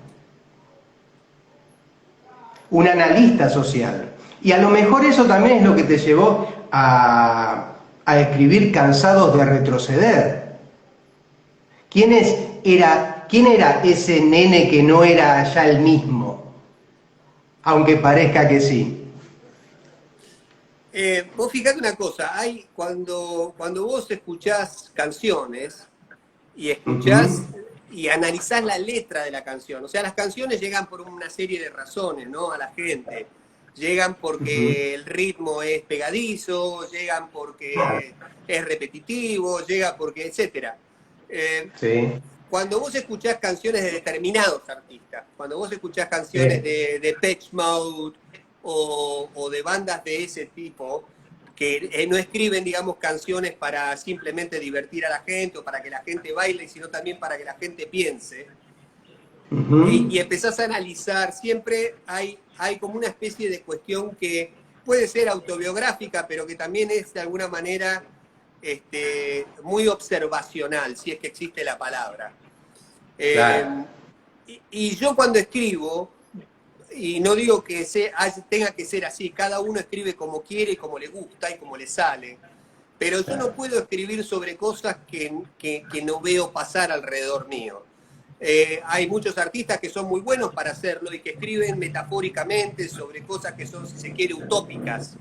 un analista social. Y a lo mejor eso también es lo que te llevó a escribir Cansados de retroceder. ¿Quién era ese nene que no era ya el mismo? Aunque parezca que sí. Vos fijate una cosa, cuando vos escuchás canciones y escuchás y analizás la letra de la canción, o sea, las canciones llegan por una serie de razones, ¿no? A la gente. Llegan porque el ritmo es pegadizo, llegan porque es repetitivo, llega porque, etc. Sí. Cuando vos escuchás canciones de determinados artistas, cuando vos escuchás canciones de Depeche Mode o de bandas de ese tipo, que no escriben, digamos, canciones para simplemente divertir a la gente o para que la gente baile, sino también para que la gente piense, y empezás a analizar, siempre hay como una especie de cuestión que puede ser autobiográfica, pero que también es de alguna manera muy observacional, si es que existe la palabra. Claro. Y yo cuando escribo, y no digo que tenga que ser así, cada uno escribe como quiere, como le gusta y como le sale, pero yo no puedo escribir sobre cosas que no veo pasar alrededor mío. Hay muchos artistas que son muy buenos para hacerlo y que escriben metafóricamente sobre cosas que son, si se quiere, utópicas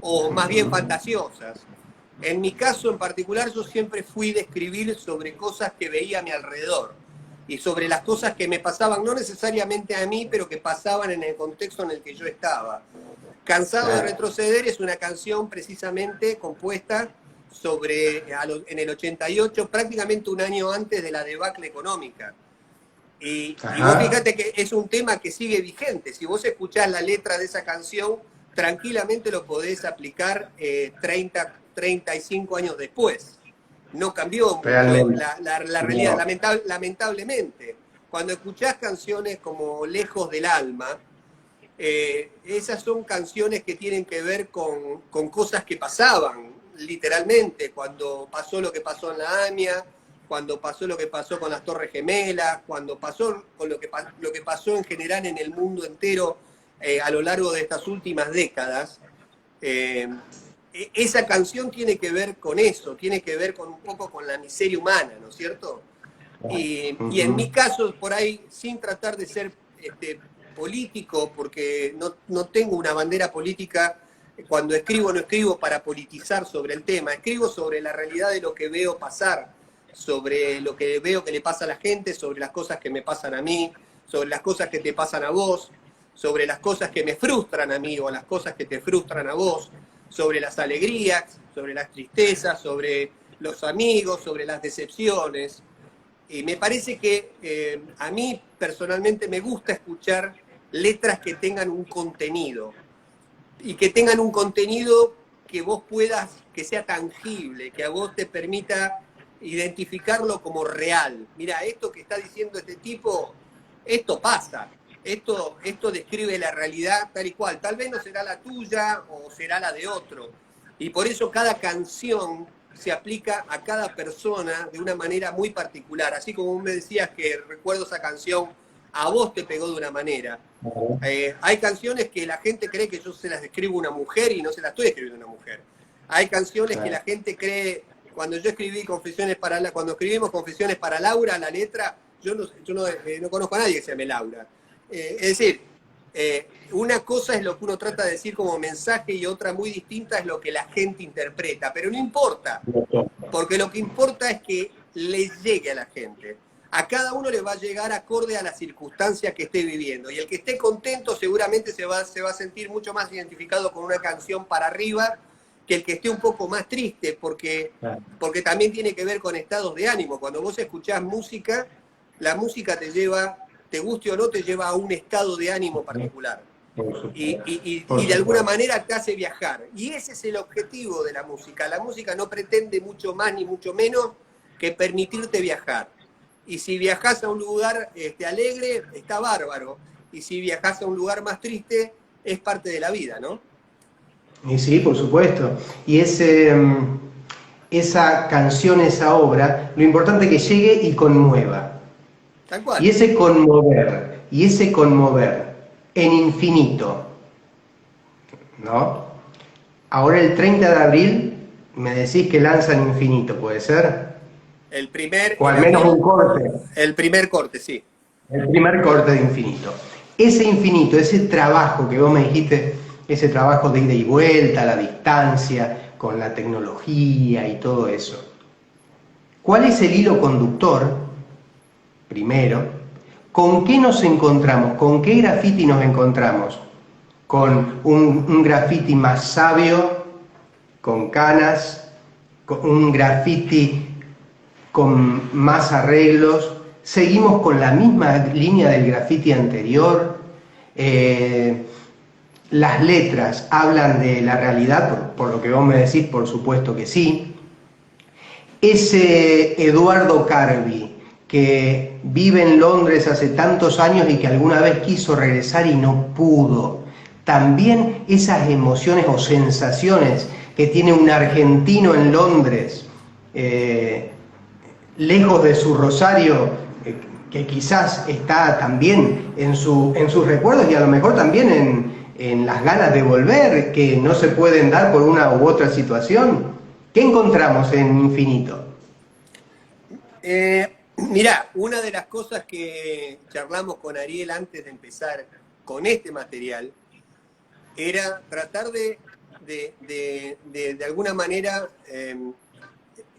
o más bien fantasiosas. En mi caso en particular, yo siempre fui de escribir sobre cosas que veía a mi alrededor y sobre las cosas que me pasaban, no necesariamente a mí, pero que pasaban en el contexto en el que yo estaba. Cansado de retroceder es una canción precisamente compuesta en el 88, prácticamente un año antes de la debacle económica. Y vos fíjate que es un tema que sigue vigente. Si vos escuchás la letra de esa canción, tranquilamente lo podés aplicar 35 años después. No cambió mucho la realidad, lamentablemente. Cuando escuchás canciones como Lejos del Alma, esas son canciones que tienen que ver con cosas que pasaban, literalmente, cuando pasó lo que pasó en la AMIA, cuando pasó lo que pasó con las Torres Gemelas, cuando pasó con lo que pasó en general en el mundo entero a lo largo de estas últimas décadas. Esa canción tiene que ver con eso, tiene que ver un poco con la miseria humana, ¿no es cierto? Y en mi caso, por ahí, sin tratar de ser político, porque no tengo una bandera política, cuando escribo no escribo para politizar sobre el tema, escribo sobre la realidad de lo que veo pasar, sobre lo que veo que le pasa a la gente, sobre las cosas que me pasan a mí, sobre las cosas que te pasan a vos, sobre las cosas que me frustran a mí o las cosas que te frustran a vos, sobre las alegrías, sobre las tristezas, sobre los amigos, sobre las decepciones. Y me parece que a mí personalmente me gusta escuchar letras que tengan un contenido y que tengan un contenido que vos puedas, que sea tangible, que a vos te permita identificarlo como real. Mira, esto que está diciendo este tipo, esto pasa, esto describe la realidad tal y cual. Tal vez no será la tuya o será la de otro. Y por eso cada canción se aplica a cada persona de una manera muy particular. Así como me decías que recuerdo esa canción, a vos te pegó de una manera. Hay canciones que la gente cree que yo se las escribo a una mujer y no se las estoy escribiendo a una mujer. Hay canciones que la gente cree, cuando escribimos Confesiones para Laura, la letra, yo no conozco a nadie que se llame Laura. Es decir, Una cosa es lo que uno trata de decir como mensaje y otra muy distinta es lo que la gente interpreta, pero no importa, porque lo que importa es que le llegue a la gente. A cada uno le va a llegar acorde a las circunstancias que esté viviendo, y el que esté contento seguramente se va a sentir mucho más identificado con una canción para arriba que el que esté un poco más triste, porque también tiene que ver con estados de ánimo. Cuando vos escuchás música, la música te lleva, te guste o no, te lleva a un estado de ánimo particular. Y de alguna manera te hace viajar. Y ese es el objetivo de la música. La música no pretende mucho más ni mucho menos que permitirte viajar. Y si viajás a un lugar alegre, está bárbaro. Y si viajás a un lugar más triste, es parte de la vida, ¿no? Y sí, por supuesto. Y esa canción, esa obra, lo importante es que llegue y conmueva. Tal cual. Y ese conmover en infinito, ¿no? Ahora el 30 de abril me decís que lanzan Infinito, ¿puede ser? El primer... O al menos un corte. El primer corte, sí. El primer corte de Infinito. Ese infinito, ese trabajo que vos me dijiste, ese trabajo de ida y vuelta, a la distancia, con la tecnología y todo eso. ¿Cuál es el hilo conductor? Primero, ¿con qué nos encontramos? ¿Con qué graffiti nos encontramos? ¿Con un graffiti más sabio, con canas, con un graffiti con más arreglos? ¿Seguimos con la misma línea del graffiti anterior? Las letras hablan de la realidad, por lo que vos me decís, por supuesto que sí. Ese Eduardo Carvi, que vive en Londres hace tantos años y que alguna vez quiso regresar y no pudo. También esas emociones o sensaciones que tiene un argentino en Londres, lejos de su Rosario, que quizás está también en sus recuerdos y a lo mejor también en las ganas de volver, que no se pueden dar por una u otra situación. ¿Qué encontramos en Infinito? Mirá, una de las cosas que charlamos con Ariel antes de empezar con este material era tratar de alguna manera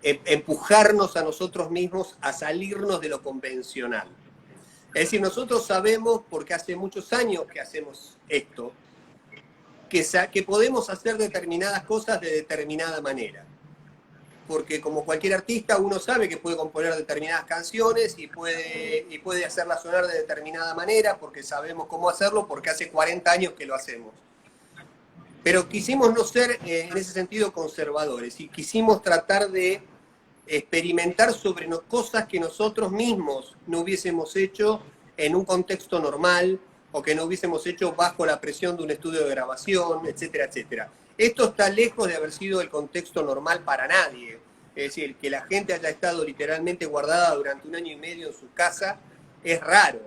empujarnos a nosotros mismos a salirnos de lo convencional. Es decir, nosotros sabemos, porque hace muchos años que hacemos esto, que podemos hacer determinadas cosas de determinada manera. Porque como cualquier artista, uno sabe que puede componer determinadas canciones y puede hacerlas sonar de determinada manera, porque sabemos cómo hacerlo, porque hace 40 años que lo hacemos. Pero quisimos no ser, en ese sentido, conservadores, y quisimos tratar de experimentar sobre cosas que nosotros mismos no hubiésemos hecho en un contexto normal, o que no hubiésemos hecho bajo la presión de un estudio de grabación, etcétera, etcétera. Esto está lejos de haber sido el contexto normal para nadie. Es decir, que la gente haya estado literalmente guardada durante 1 año y medio en su casa es raro.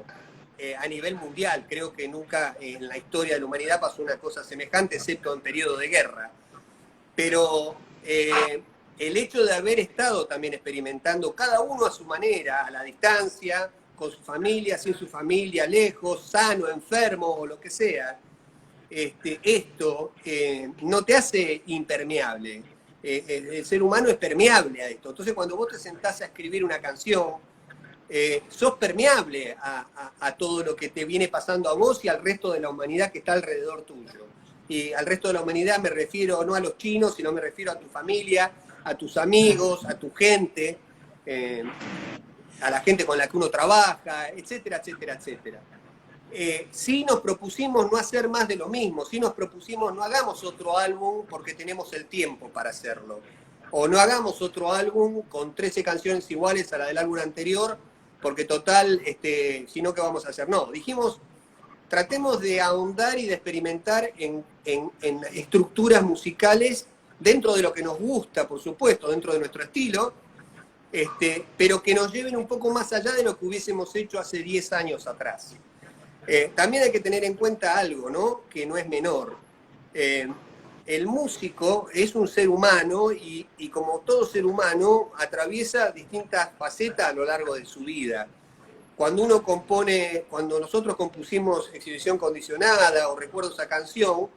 A nivel mundial, creo que nunca en la historia de la humanidad pasó una cosa semejante, excepto en periodo de guerra. Pero el hecho de haber estado también experimentando, cada uno a su manera, a la distancia, con su familia, sin su familia, lejos, sano, enfermo o lo que sea, esto no te hace impermeable. El ser humano es permeable a esto. Entonces, cuando vos te sentás a escribir una canción, sos permeable a todo lo que te viene pasando a vos y al resto de la humanidad que está alrededor tuyo. Y al resto de la humanidad me refiero no a los chinos, sino me refiero a tu familia, a tus amigos, a tu gente, a la gente con la que uno trabaja, etcétera, etcétera, etcétera. Sí nos propusimos no hacer más de lo mismo, sí nos propusimos no hagamos otro álbum porque tenemos el tiempo para hacerlo, o no hagamos otro álbum con 13 canciones iguales a la del álbum anterior, porque total, sino que vamos a hacer. No, dijimos, tratemos de ahondar y de experimentar en estructuras musicales dentro de lo que nos gusta, por supuesto, dentro de nuestro estilo, pero que nos lleven un poco más allá de lo que hubiésemos hecho hace 10 años atrás. También hay que tener en cuenta algo, ¿no? Que no es menor. El músico es un ser humano y como todo ser humano atraviesa distintas facetas a lo largo de su vida. cuando uno compone, cuando nosotros compusimos Exhibición Condicionada o recuerdo esa canción,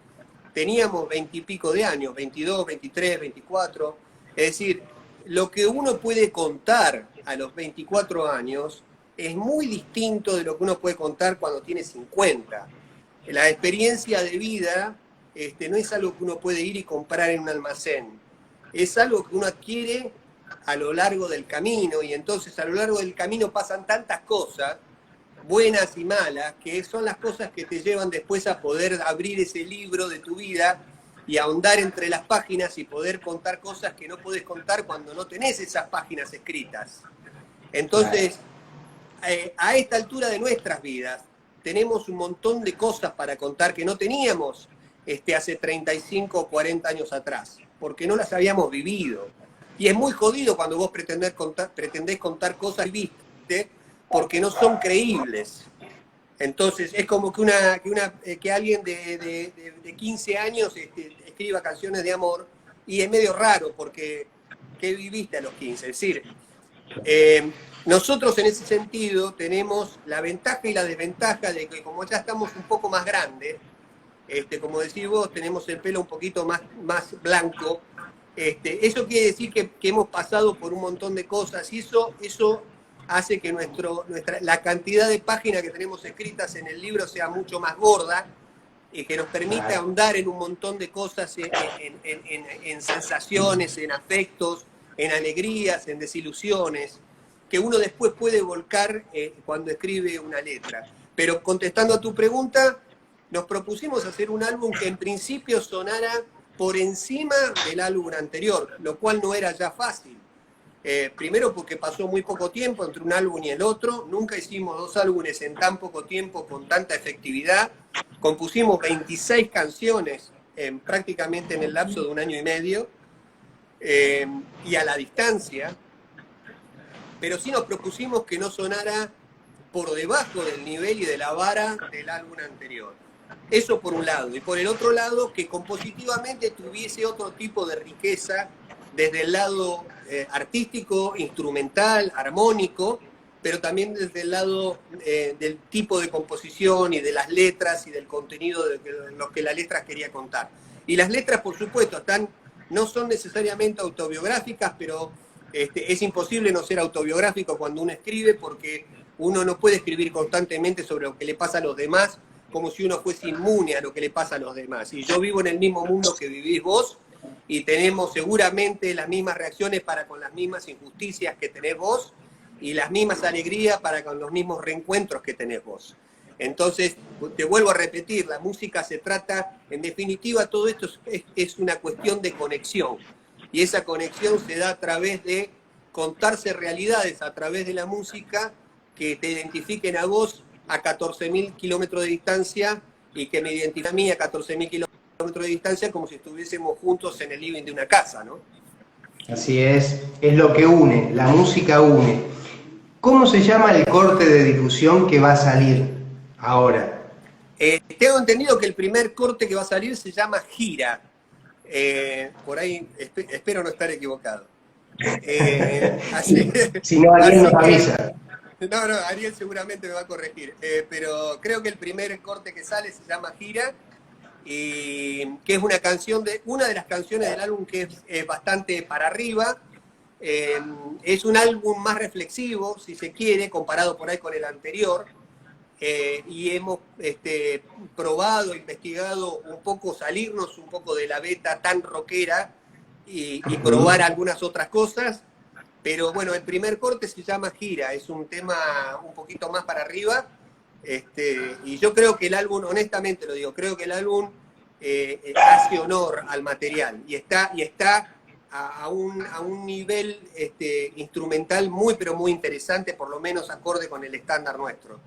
teníamos 20 y pico de años, 22, 23, 24. Es decir, lo que uno puede contar a los 24 años es muy distinto de lo que uno puede contar cuando tiene 50. La experiencia de vida no es algo que uno puede ir y comprar en un almacén. Es algo que uno adquiere a lo largo del camino, y entonces a lo largo del camino pasan tantas cosas, buenas y malas, que son las cosas que te llevan después a poder abrir ese libro de tu vida y ahondar entre las páginas y poder contar cosas que no podés contar cuando no tenés esas páginas escritas. Entonces, a esta altura de nuestras vidas, tenemos un montón de cosas para contar que no teníamos hace 35 o 40 años atrás, porque no las habíamos vivido. Y es muy jodido cuando vos pretendés contar cosas que viste, porque no son creíbles. Entonces es como que alguien de 15 años escriba canciones de amor, y es medio raro, porque ¿qué viviste a los 15? Es decir, nosotros en ese sentido tenemos la ventaja y la desventaja de que como ya estamos un poco más grandes, como decís vos, tenemos el pelo un poquito más blanco, eso quiere decir que hemos pasado por un montón de cosas, y eso hace que la cantidad de páginas que tenemos escritas en el libro sea mucho más gorda, y que nos permita ahondar en un montón de cosas, en sensaciones, en afectos, en alegrías, en desilusiones, que uno después puede volcar cuando escribe una letra. Pero contestando a tu pregunta, nos propusimos hacer un álbum que en principio sonara por encima del álbum anterior, lo cual no era ya fácil. Primero porque pasó muy poco tiempo entre un álbum y el otro, nunca hicimos 2 álbumes en tan poco tiempo con tanta efectividad, compusimos 26 canciones prácticamente en el lapso de 1 año y medio, y a la distancia, pero sí nos propusimos que no sonara por debajo del nivel y de la vara del álbum anterior. Eso por un lado, y por el otro lado, que compositivamente tuviese otro tipo de riqueza desde el lado artístico, instrumental, armónico, pero también desde el lado del tipo de composición y de las letras y del contenido de lo que las letras quería contar. Y las letras, por supuesto, no son necesariamente autobiográficas, pero es imposible no ser autobiográfico cuando uno escribe, porque uno no puede escribir constantemente sobre lo que le pasa a los demás, como si uno fuese inmune a lo que le pasa a los demás. Y yo vivo en el mismo mundo que vivís vos, y tenemos seguramente las mismas reacciones para con las mismas injusticias que tenés vos, y las mismas alegrías para con los mismos reencuentros que tenés vos. Entonces, te vuelvo a repetir, la música se trata, en definitiva, todo esto es una cuestión de conexión. Y esa conexión se da a través de contarse realidades, a través de la música, que te identifiquen a vos a 14.000 kilómetros de distancia, y que me identifique a mí a 14.000 kilómetros de distancia, como si estuviésemos juntos en el living de una casa, ¿no? Así es lo que une, la música une. ¿Cómo se llama el corte de difusión que va a salir ahora? Tengo entendido que el primer corte que va a salir se llama Gira. Por ahí espero no estar equivocado. Si no, alguien nos avisa. No, Ariel seguramente me va a corregir. Pero creo que el primer corte que sale se llama Gira, y que es una de las canciones del álbum que es bastante para arriba. Es un álbum más reflexivo, si se quiere, comparado por ahí con el anterior. Y hemos probado, investigado un poco, salirnos un poco de la beta tan rockera y probar algunas otras cosas. Pero bueno, el primer corte se llama Gira, es un tema un poquito más para arriba. Y yo creo que el álbum, honestamente lo digo, creo que el álbum hace honor al material y está a un nivel instrumental muy, pero muy interesante, por lo menos acorde con el estándar nuestro.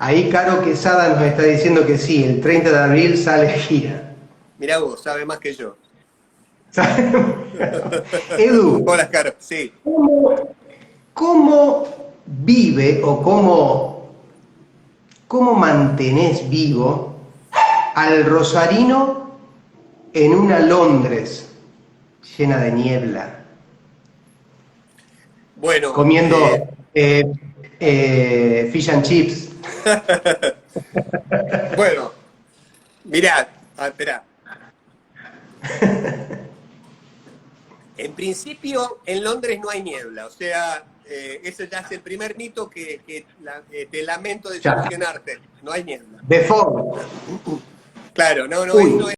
Ahí Caro Quesada nos está diciendo que sí, el 30 de abril sale Gira. Mirá vos, sabe más que yo. Edu, hola, Caro, sí. ¿Cómo vive o cómo mantenés vivo al rosarino en una Londres llena de niebla? Bueno, comiendo Fish and chips. Bueno, mirá, esperá. En principio, en Londres no hay niebla, o sea, ese ya es el primer mito que te lamento de Ya. solucionarte. No hay niebla. The Fog. Claro, no, Uy. eso es.